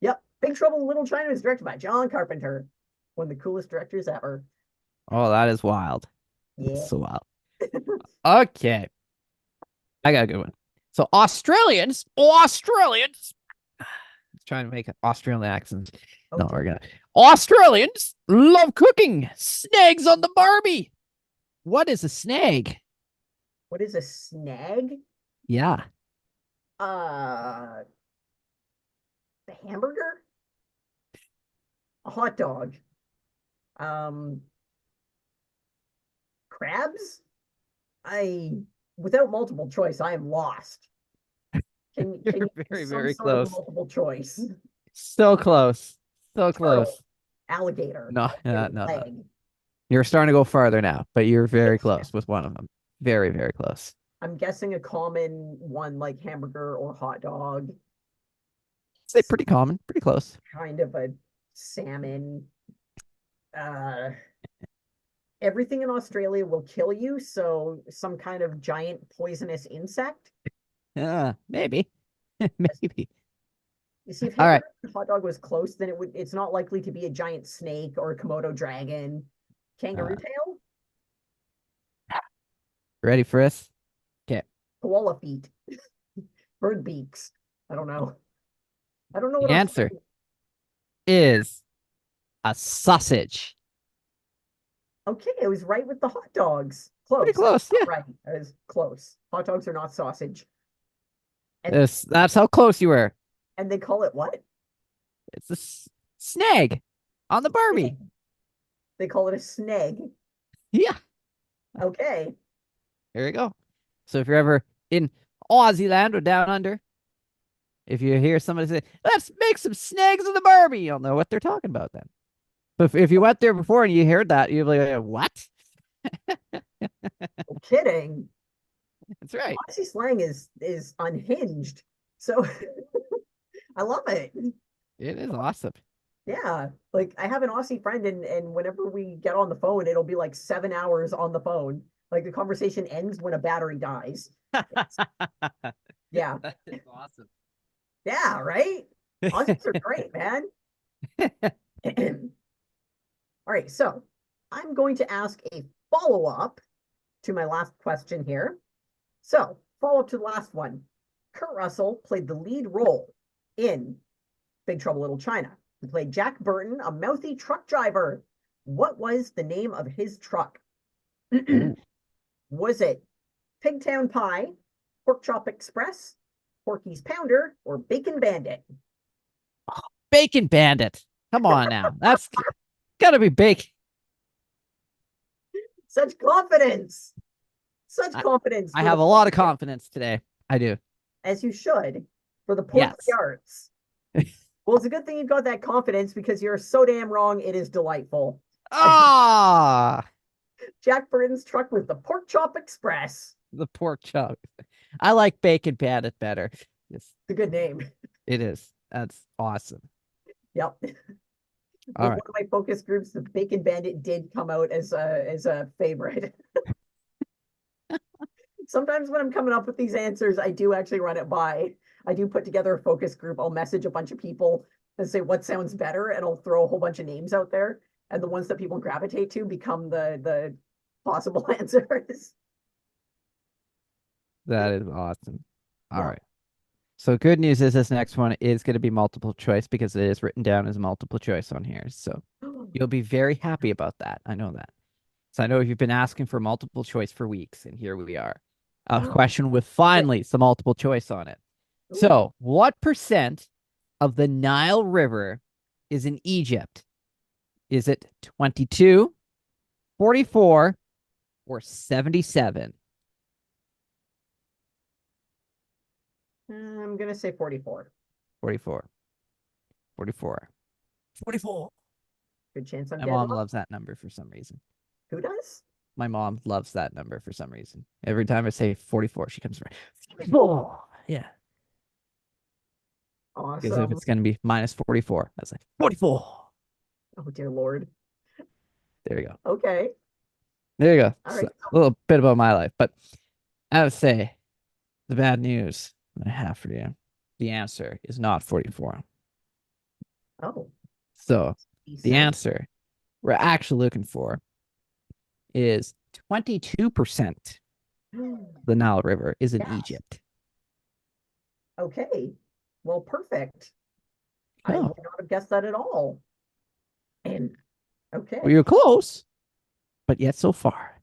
yep, Big Trouble in Little China is directed by John Carpenter, one of the coolest directors ever. Oh, that is wild. Yeah. That's so wild. Okay. I got a good one. So Australians, trying to make an Australian accent. No, Okay. we're gonna. Australians love cooking snags on the Barbie. What is a snag? What is a snag? Yeah. The hamburger? A hot dog. Crabs? Without multiple choice, I am lost. Can You're you very, some very sort of close. multiple choice? So close. So Turtle. close. Alligator. No, no, Alligator no, no. leg. You're starting to go farther now, but you're very Yes. close with one of them. Very, very close. I'm guessing a common one like hamburger or hot dog. Say pretty common, pretty close. Kind of a salmon. Everything in Australia will kill you, so some kind of giant poisonous insect. Maybe. Maybe. You see, if All right. hot dog was close, then it's not likely to be a giant snake or a Komodo dragon. Kangaroo tail? Ready for this? Koala feet. Bird beaks. I don't know. I don't know what The answer is a sausage. Okay, I was right with the hot dogs. Close. Pretty close, yeah. Right, I was close. Hot dogs are not sausage. And, That's how close you were. and they call it what? It's a snag on the Barbie. They call it a snag. Yeah. Okay. There you go. So if you're ever in Aussie land or down under, if you hear somebody say, let's make some snags of the Barbie, you'll know what they're talking about then. But if you went there before and you heard that, you'll be like, what? No kidding. That's right. Aussie slang is unhinged. So I love it. It is awesome. Yeah. Like I have an Aussie friend and whenever we get on the phone, it'll be like 7 hours on the phone. Like the conversation ends when a battery dies. Yeah. That is awesome. Yeah, right? Aussies are great, man. All right, so I'm going to ask a follow-up to my last question here. So, follow-up to the last one. Kurt Russell played the lead role in Big Trouble in Little China. He played Jack Burton, a mouthy truck driver. What was the name of his truck? Was it Pigtown Pie, Pork Chop Express, Porky's Pounder, or Bacon Bandit? Bacon Bandit. Come on now. That's gotta be bacon. Such confidence. Such confidence. I for have the a lot of pork- confidence today. I do. As you should, for the pork Yes. arts. Well, it's a good thing you got that confidence because you're so damn wrong. It is delightful. Ah, Jack Burton's truck was the Pork Chop Express. the pork chop. I like Bacon Bandit better. Yes, It's a good name. it is. That's awesome. Yep. All With right. one of my focus groups, the Bacon Bandit did come out as a favorite. Sometimes when I'm coming up with these answers, I do actually run it by. I do put together a focus group. I'll message a bunch of people and say what sounds better, and I'll throw a whole bunch of names out there. And the ones that people gravitate to become the possible answers. That is awesome. All Yeah. right. So good news is this next one is going to be multiple choice because it is written down as multiple choice on here. So you'll be very happy about that. I know that. So I know you've been asking for multiple choice for weeks, and here we are. A question with finally some multiple choice on it. So, what percent of the Nile River is in Egypt? Is it 22, 44, or 77? I'm gonna say 44. 44. 44. 44. Good chance I'm My dead. mom off. loves that number for some reason. Who does? My mom loves that number for some reason. Every time I say 44, she comes around. 44. Yeah. Because if Awesome. it's going to be minus 44, I was like, 44. Oh dear Lord. There you go. Okay. There you go. All So, right. a little bit about my life. But I would say the bad news that I have for you, the answer is not 44. Oh. So the decent. answer we're actually looking for is 22%. The Nile River is in Yes. Egypt. Okay. Well, perfect. I Oh. would not have guessed that at all. And okay. Well, you're close, but yet so far.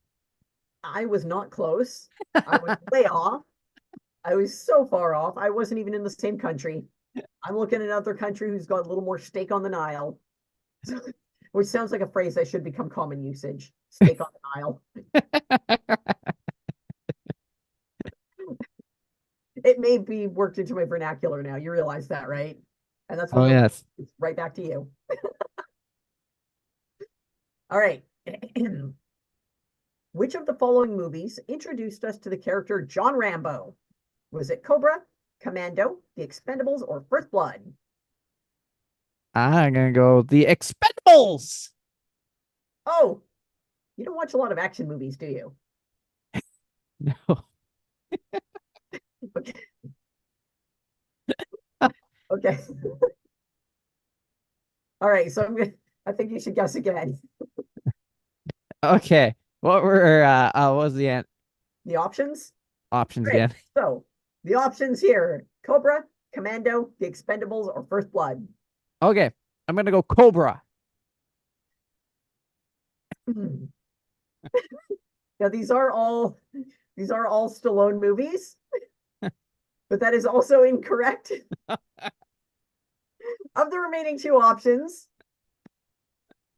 I was not close. I was way off. I was so far off. I wasn't even in the same country. I'm looking at another country who's got a little more stake on the Nile, which sounds like a phrase that should become common usage. Stake on the Nile. It may be worked into my vernacular now. You realize that, right? And that's Oh, what yes. it's right back to you. All right. Which of the following movies introduced us to the character John Rambo? Was it Cobra, Commando, The Expendables, or First Blood? I'm gonna go The Expendables. Oh, you don't watch a lot of action movies, do you? No. Okay. Okay. All right, so I think you should guess again. Okay. What was the The options? options Great. again? So the options here: Cobra, Commando, The Expendables, or First Blood. Okay. I'm gonna go Cobra. Now these are all Stallone movies, but that is also incorrect. Of the remaining two options,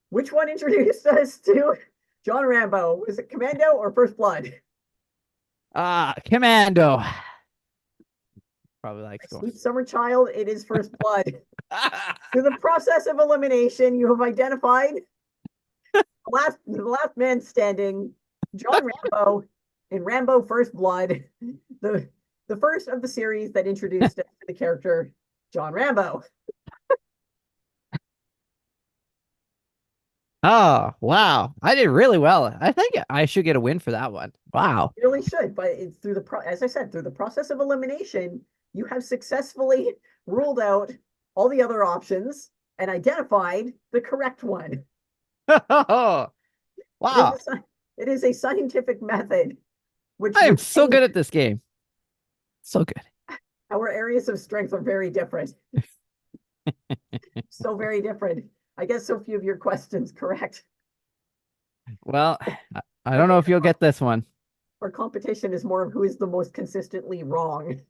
which one introduced us to John Rambo? Was it Commando or First Blood? Commando. Probably like Sweet summer child, it is First Blood. Through the process of elimination, you have identified the last man standing, John Rambo, in Rambo First Blood, the first of the series that introduced us to the character John Rambo. Oh, wow. I did really well. I think I should get a win for that one. Wow. You really should, but it's through as I said, through the process of elimination, you have successfully ruled out all the other options and identified the correct one. Wow. It is a scientific method, which I am so good at this game. So good. our areas of strength are very different. So very different. I guess so few of your questions correct. Well, I don't know if you'll get this one. Our competition is more of who is the most consistently wrong.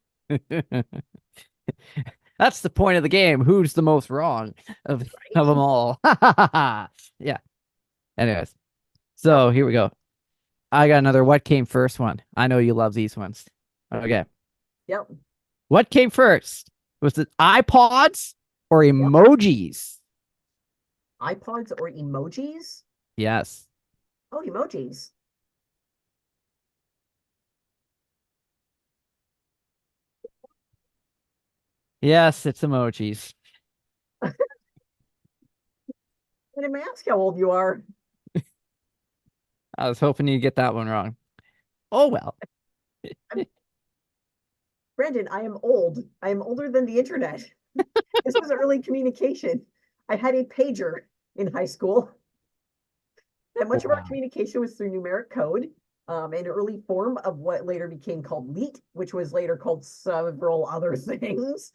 That's the point of the game. Who's the most wrong of them all? Yeah. Anyways, so here we go. I got another what came first one. I know you love these ones. Okay. Yep. What came first? Was it iPods or emojis? iPods or emojis? Yes. Oh, emojis. Yes, it's emojis. I didn't ask how old you are. I was hoping you'd get that one wrong. Oh, well. Brandon, I am old. I am older than the internet. This was early communication. I had a pager in high school. And much of our Wow. communication was through numeric code, an early form of what later became called LEET, which was later called several other things.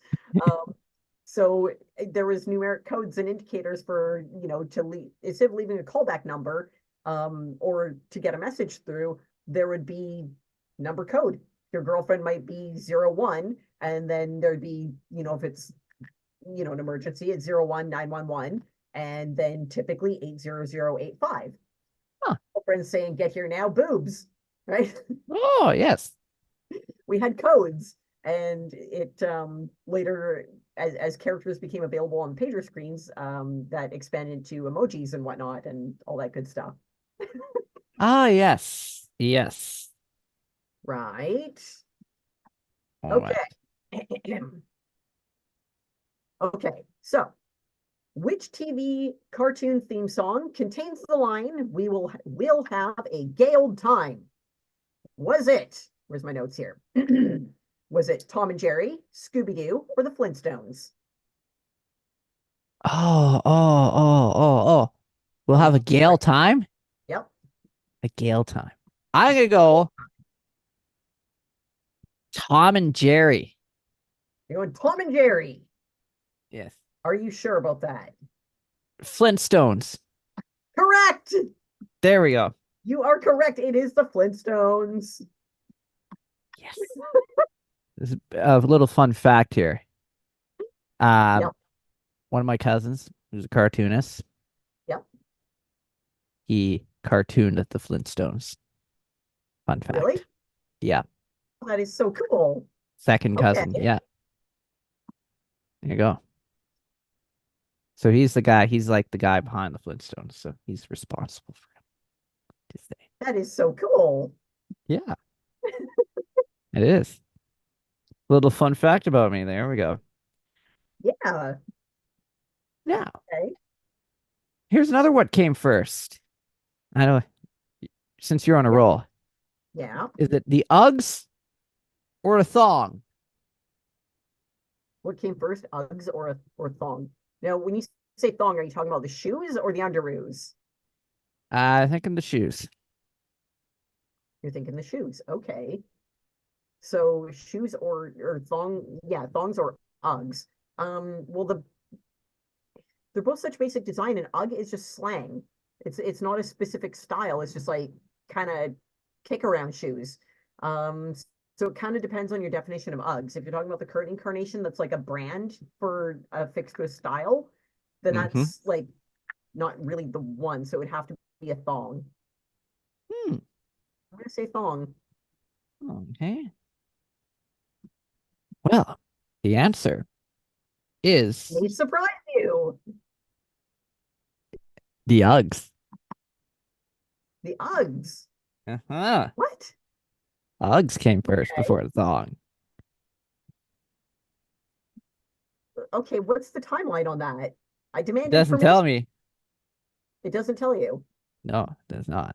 So there was numeric codes and indicators for, instead of leaving a callback number, or to get a message through, there would be number code. Your girlfriend might be 01, and then there'd be, if it's, an emergency, it's 01911, and then typically 80085. Huh. Girlfriend saying, get here now, boobs, right? Oh, yes. We had codes, and it later, as characters became available on pager screens, that expanded to emojis and whatnot and all that good stuff. Ah, yes. Yes. Right. All right. Okay. Okay, so which TV cartoon theme song contains the line, "We will have a gay old time"? Was it, where's my notes here? Was it Tom and Jerry, Scooby-Doo, or the Flintstones? Oh. We'll have a Gale time? Yep. A Gale time. I'm gonna go Tom and Jerry. You're going Tom and Jerry. Yes. Are you sure about that? Flintstones. Correct. There we go. You are correct. It is the Flintstones. Yes. This is a little fun fact here. Yep. One of my cousins, who's a cartoonist, Yep. he cartooned the Flintstones. Fun fact. Really? Yeah. That is so cool. Second cousin. Okay. Yeah. There you go. So he's like the guy behind the Flintstones. So he's responsible for him to say. That is so cool. Yeah. It is. Little fun fact about me. There we go. Yeah. Now, Okay. here's another what came first. I know, since you're on a Yeah. roll. Yeah. Is it the Uggs or a thong? What came first, Uggs or thong? Now, when you say thong, are you talking about the shoes or the underoos? I think in the shoes. You're thinking the shoes. Okay. So shoes or thong, yeah, thongs or Uggs. Well, they're both such basic design, and UGG is just slang. It's not a specific style. It's just like kind of kick around shoes. Um, so it kind of depends on your definition of Uggs. If you're talking about the current incarnation, that's like a brand for affixed to a style, then Mhm. that's like not really the one. So it would have to be a thong. Hmm. I'm gonna say thong. Okay. Well, the answer is May surprise you. the Uggs. The Uggs. Uh-huh. What? Uggs came first Okay. before the thong. Okay, what's the timeline on that? I It demand doesn't tell information. me. It doesn't tell you. No, it does not.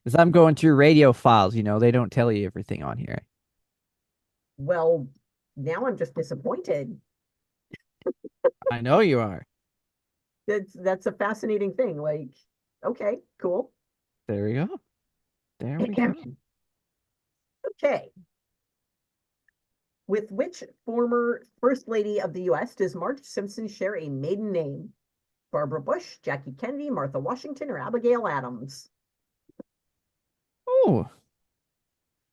As I'm going through radio files, they don't tell you everything on here. Well, now I'm just disappointed. I know you are. That's a fascinating thing. Like, okay, cool. There we go. There we go. Okay. With which former First Lady of the US does Marge Simpson share a maiden name? Barbara Bush, Jackie Kennedy, Martha Washington, or Abigail Adams? Oh,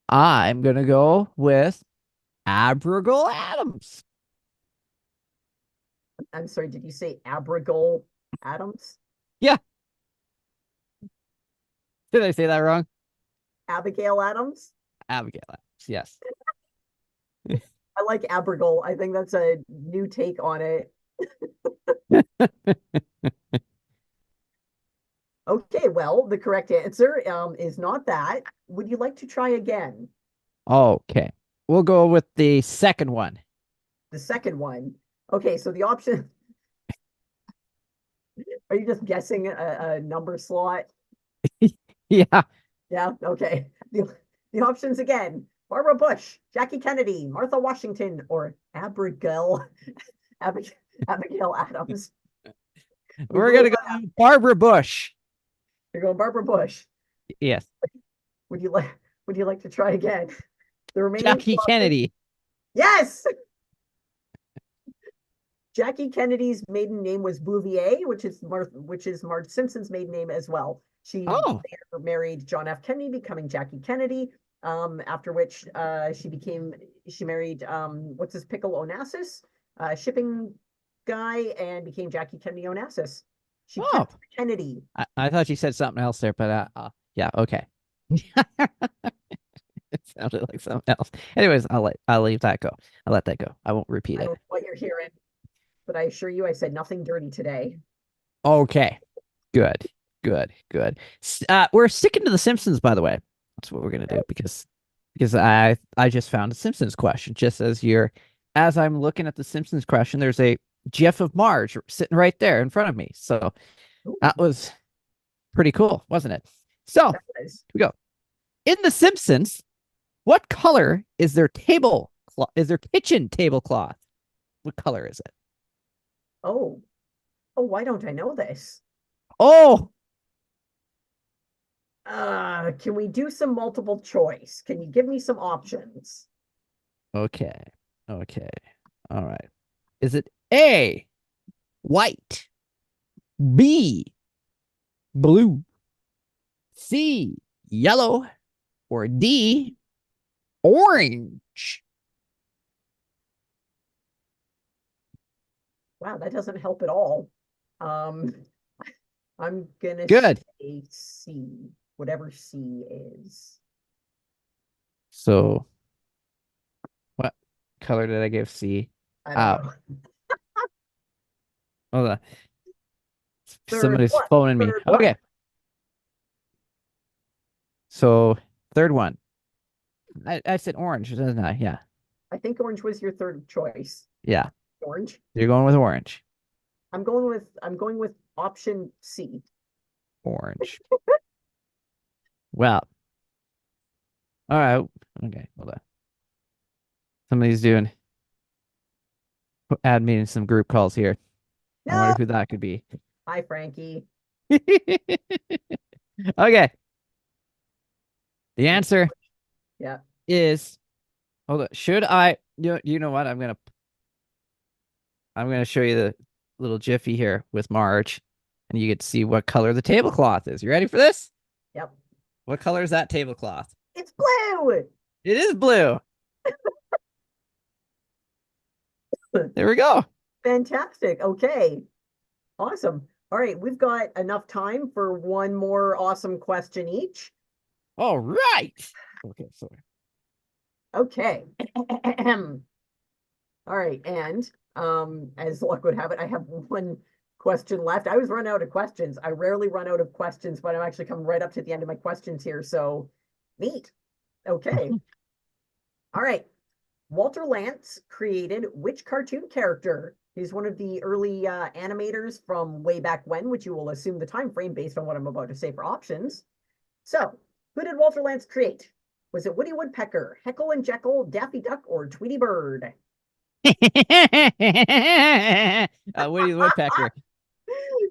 I'm gonna go with Abigail Adams. I'm sorry, did you say Abigail Adams? Did I say that wrong? Abigail Adams? Abigail Adams. Yes. I like Abigail. I think that's a new take on it. Okay, well, the correct answer is not that. Would you like to try again? Okay. We'll go with the second one. The second one. Okay, so the option. Are you just guessing a number slot? Yeah. Yeah, okay. The options again: Barbara Bush, Jackie Kennedy, Martha Washington, or Abigail Abigail Adams. We're gonna go with Barbara Bush. You're going Barbara Bush. Yes. Would you like to try again? The remaining Jackie slots- Kennedy. Yes. Jackie Kennedy's maiden name was Bouvier, which is Marge Simpson's maiden name as well. She Oh. later married John F. Kennedy, becoming Jackie Kennedy. After which she married what's his pickle Onassis, shipping guy, and became Jackie Kennedy Onassis. She Oh. kept Kennedy. I thought you said something else there, but yeah, okay. It sounded like something else. Anyways, I'll leave that go. I'll let that go. I won't repeat I it. don't know what you're hearing, but I assure you I said nothing dirty today. Okay. Good. We're sticking to the Simpsons, by the way. That's what we're gonna do because I just found a Simpsons question. Just as I'm looking at the Simpsons question, there's a GIF of Marge sitting right there in front of me. So Ooh, that was pretty cool, wasn't it? So that was- here we go. In The Simpsons, what color is their kitchen tablecloth? What color is it? Oh, why don't I know this? Oh, Can we do some multiple choice? Can you give me some options? okay. All right. Is it A, white, B, blue, C, yellow, or D, orange? Wow, that doesn't help at all. I'm gonna Good. say C, whatever C is. So, what color did I give C? I don't know. Hold on. Third Somebody's one, phoning me. third one. Okay. So, third one. I said orange, didn't I? Yeah. I think orange was your third choice. Yeah. Orange. You're going with orange. I'm going with option C. Orange. Well. All right. Okay, hold on. Somebody's add me in some group calls here. I No. wonder who that could be. Hi, Frankie. Okay. The answer Yeah. is, hold on. Should I, you know what? I'm gonna show you the little jiffy here with Marge, and you get to see what color the tablecloth is. You ready for this? Yep. What color is that tablecloth? It's blue. It is blue. There we go. Fantastic. Okay. Awesome. All right, we've got enough time for one more awesome question each. All right. Okay, sorry. Okay. All right, and as luck would have it, I have one question left. I was run out of questions. I rarely run out of questions, but I'm actually coming right up to the end of my questions here, so neat. Okay. All right. Walter Lantz created which cartoon character? He's one of the early animators from way back when, which you will assume the time frame based on what I'm about to say for options. So, who did Walter Lantz create? Was it Woody Woodpecker, Heckle and Jekyll, Daffy Duck, or Tweety Bird? Woody the Woodpecker.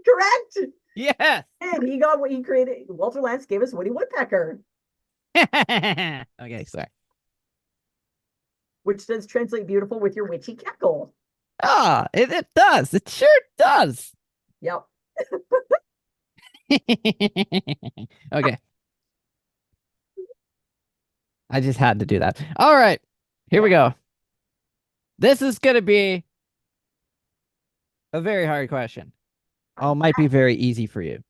Correct. Yes. And he got what he created. Walter Lantz gave us Woody Woodpecker, Okay, sorry. which does translate beautiful with your witchy cackle. Ah, it does. It sure does. Yep. Okay. I just had to do that. All right. Here we go. This is going to be a very hard question. Oh, it might be very easy for you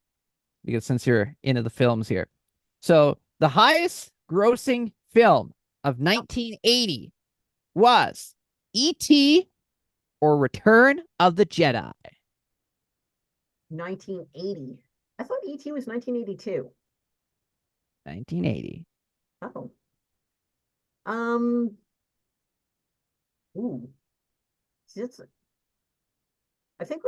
because since you're into the films here. So, the highest grossing film of 1980 was E.T. or Return of the Jedi. 1980. I thought E.T. was 1982. 1980. Oh. Ooh. See, I think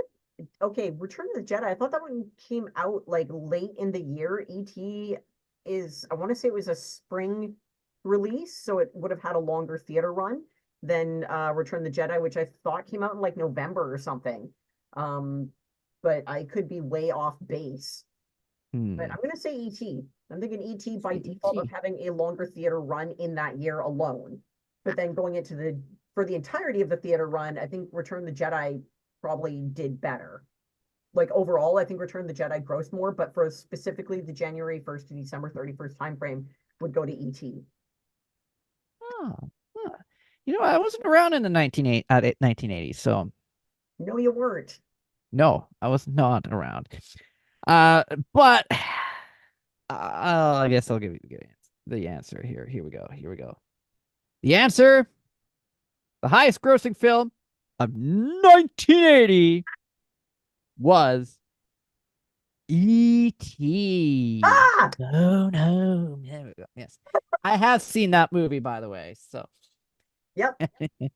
okay, Return of the Jedi. I thought that one came out like late in the year. E.T. is, I want to say it was a spring release, so it would have had a longer theater run than Return of the Jedi, which I thought came out in like November or something. But I could be way off base. But I'm gonna say E.T. I'm thinking E.T. by default of having a longer theater run in that year alone. But then going into for the entirety of the theater run, I think Return of the Jedi probably did better. Like overall, I think Return of the Jedi grossed more, but for specifically the January 1st to December 31st timeframe would go to E.T. Oh, huh. I wasn't around in the 1980s, so No, you weren't. no, I was not around. But I guess I'll give you the answer here. Here we go. Here we go. The answer, the highest grossing film of 1980 was E.T. Ah! Gone Home. There we go. Yes. I have seen that movie, by the way. So. Yep. Yeah,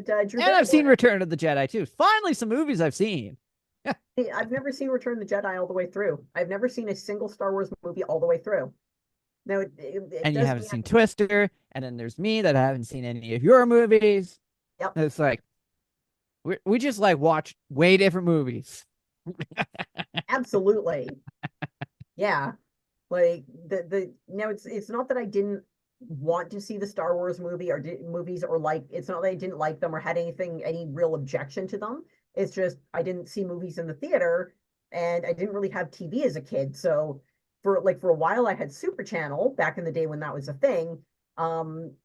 that Drew And I've seen Barrymore. Return of the Jedi too. Finally, some movies I've seen. I've never seen Return of the Jedi all the way through. I've never seen a single Star Wars movie all the way through. No, And you haven't seen Twister, and then there's me that I haven't seen any of your movies. Yep. It's like we just like watch way different movies. Absolutely. Yeah. Like it's not that I didn't want to see the Star Wars movie or movies, or like it's not that I didn't like them or had any real objection to them. It's just I didn't see movies in the theater and I didn't really have TV as a kid. So for a while I had Super Channel back in the day when that was a thing. And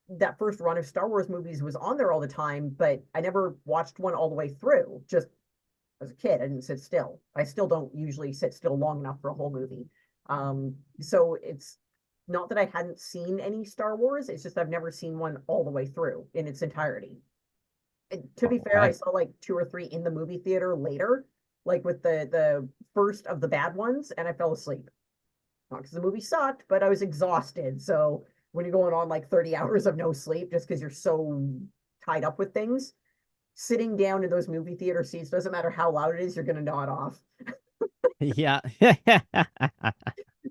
that first run of Star Wars movies was on there all the time, but I never watched one all the way through. Just as a kid, I didn't sit still. I still don't usually sit still long enough for a whole movie. So it's not that I hadn't seen any Star Wars, it's just I've never seen one all the way through in its entirety. And to be fair, I saw like 2 or 3 in the movie theater later, like with the first of the bad ones, and I fell asleep. Not because the movie sucked, but I was exhausted. So when you're going on like 30 hours of no sleep just because you're so tied up with things, sitting down in those movie theater seats, doesn't matter how loud it is, you're gonna nod off. Yeah.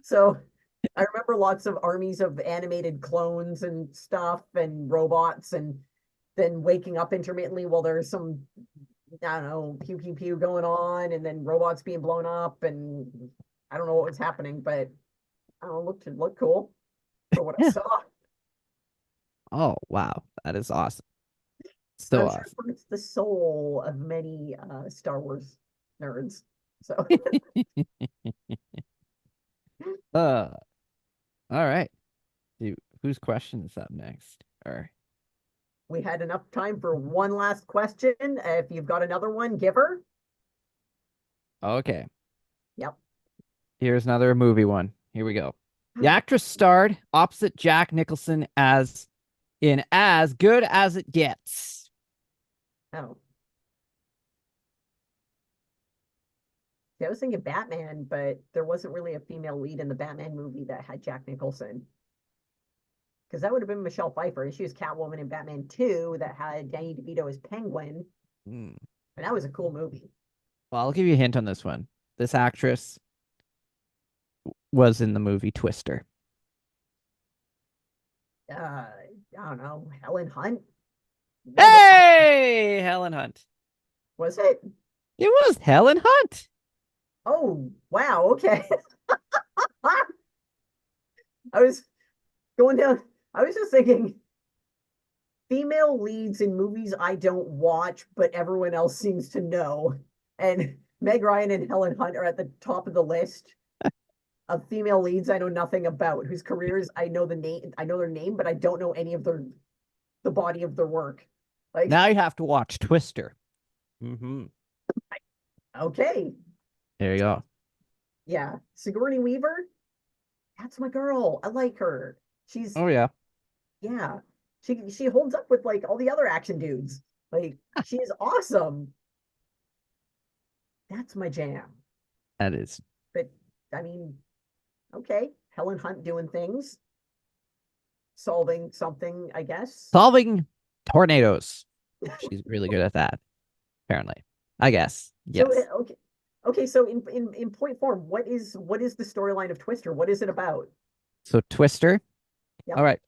So I remember lots of armies of animated clones and stuff and robots, and then waking up intermittently while there's some, I don't know, pew pew pew going on, and then robots being blown up, and I don't know what was happening, but I don't know, looked cool for what I saw. Oh, wow. That is awesome. And So I'm sure awesome. it's the soul of many Star Wars nerds. So Uh, all right. Whose question is up next? Or we had enough time for one last question. If you've got another one, give her. okay. Yep. Here's another movie one. Here we go. The actress starred opposite Jack Nicholson as in As Good as It Gets. Oh. Yeah, I was thinking Batman, but there wasn't really a female lead in the Batman movie that had Jack Nicholson. Because that would have been Michelle Pfeiffer. And she was Catwoman in Batman 2 that had Danny DeVito as Penguin. Hmm. And that was a cool movie. Well, I'll give you a hint on this one. This actress was in the movie Twister. I don't know, Helen Hunt? Hey, Helen Hunt. Was it? It was Helen Hunt. Oh, wow, okay. I was going down, I was just thinking female leads in movies I don't watch, but everyone else seems to know. And Meg Ryan and Helen Hunt are at the top of the list of female leads I know nothing about, whose careers I know their name, but I don't know any of the body of their work. Like, Now you have to watch Twister. Mm-hmm. okay, There you go. yeah, Sigourney Weaver, that's my girl. I like her. She's Oh yeah. yeah, she holds up with like all the other action dudes. Like, she is awesome. That's my jam. That is. But I mean, okay, Helen Hunt doing things, solving something, I guess. Solving tornadoes. She's really good at that. Apparently. I guess. Yes. So okay. So in point form, what is the storyline of Twister? What is it about? So Twister. Yep. All right.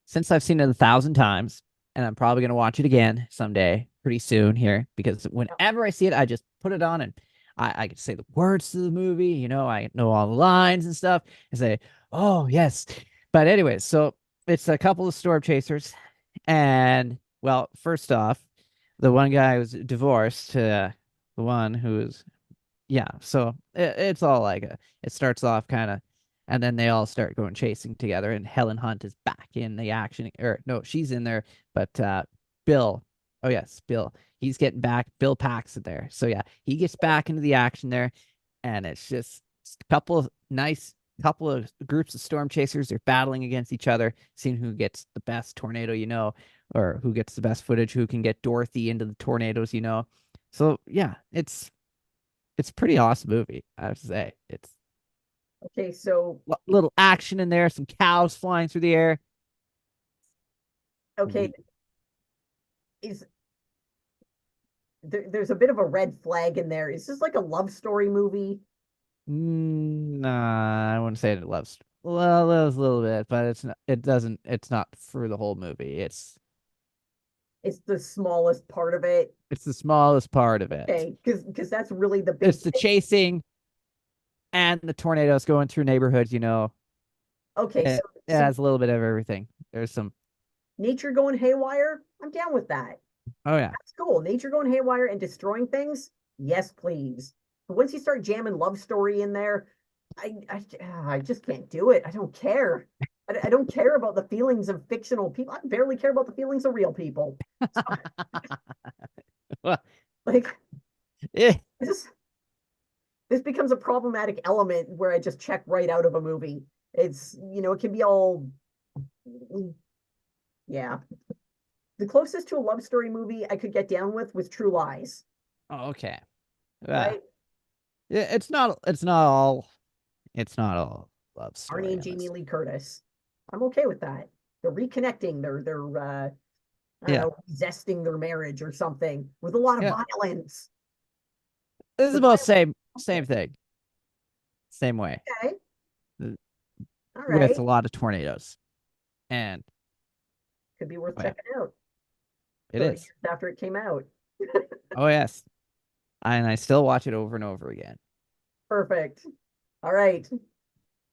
Since I've seen it 1,000 times, and I'm probably gonna watch it again someday, pretty soon here, because whenever I see it, I just put it on and I can say the words to the movie. You know, I know all the lines and stuff, and say, "Oh yes." But anyways, so it's a couple of storm chasers, and well, first off, the one guy was divorced to the one who's yeah. So it's all like it starts off kind of, and then they all start going chasing together, and Helen Hunt is back in the action, or no, she's in there, but Bill, oh yes, Bill, he's getting back. Bill Paxton there, so yeah, he gets back into the action there, and it's just a couple of groups of storm chasers. They're battling against each other, seeing who gets the best tornado, or who gets the best footage, who can get Dorothy into the tornadoes, So yeah, it's a pretty awesome movie, I have to say. It's Okay, so little action in there, some cows flying through the air. okay, is there's a bit of a red flag in there. Is this like a love story movie? Nah, I wouldn't say it loves. Well, it was a little bit, but it's not. It doesn't. It's not for the whole movie. It's The smallest part of it. the smallest part of it. Okay, because that's really the big It's the chasing and the tornadoes going through neighborhoods. Okay, It has a little bit of everything. There's some. nature going haywire, I'm down with that. Oh yeah. That's cool. Nature going haywire and destroying things, yes, please. But once you start jamming love story in there, I just can't do it. I don't care. I don't care about the feelings of fictional people. I barely care about the feelings of real people. Well, Like, eh, this becomes a problematic element where I just check right out of a movie. It's, it can be all, yeah. The closest to a love story movie I could get down with was True Lies, oh, okay. right? Yeah, it's not all love story. Arnie and Jamie Lee Curtis. I'm okay with that. They're reconnecting. They're I don't Yeah. know, zesting their marriage or something with a lot of Yeah. violence. This is The about same thing. Same way. Okay. The- All With right. a lot of tornadoes. And Could be worth Oh, yeah. checking out. it 30 is. years after it came out. Oh yes. And I still watch it over and over again. Perfect. All right.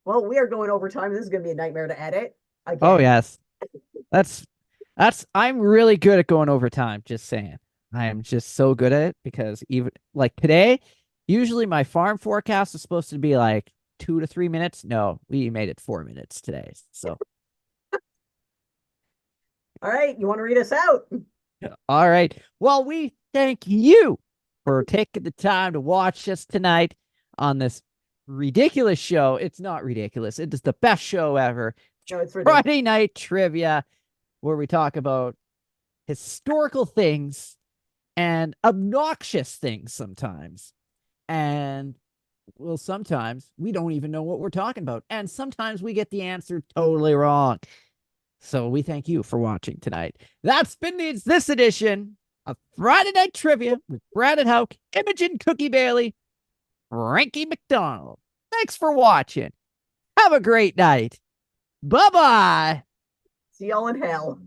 Well, we are going over time. This is going to be a nightmare to edit. Again. Oh yes. That's I'm really good at going over time, just saying. I am just so good at it because even like today, usually my farm forecast is supposed to be like 2 to 3 minutes. No, we made it 4 minutes today. So All right. You want to read us out? all right. Well, we thank you for taking the time to watch us tonight on this ridiculous show. It's not ridiculous. It is the best show ever. No, it's ridiculous. Friday Night Trivia, where we talk about historical things and obnoxious things sometimes. And well, sometimes we don't even know what we're talking about. And sometimes we get the answer totally wrong. So we thank you for watching tonight. That's been this edition of Friday Night Trivia with Brandon Houck, Imogen Cookie Bailey, Frankie McDonald. Thanks for watching. Have a great night. Bye-bye. See y'all in hell.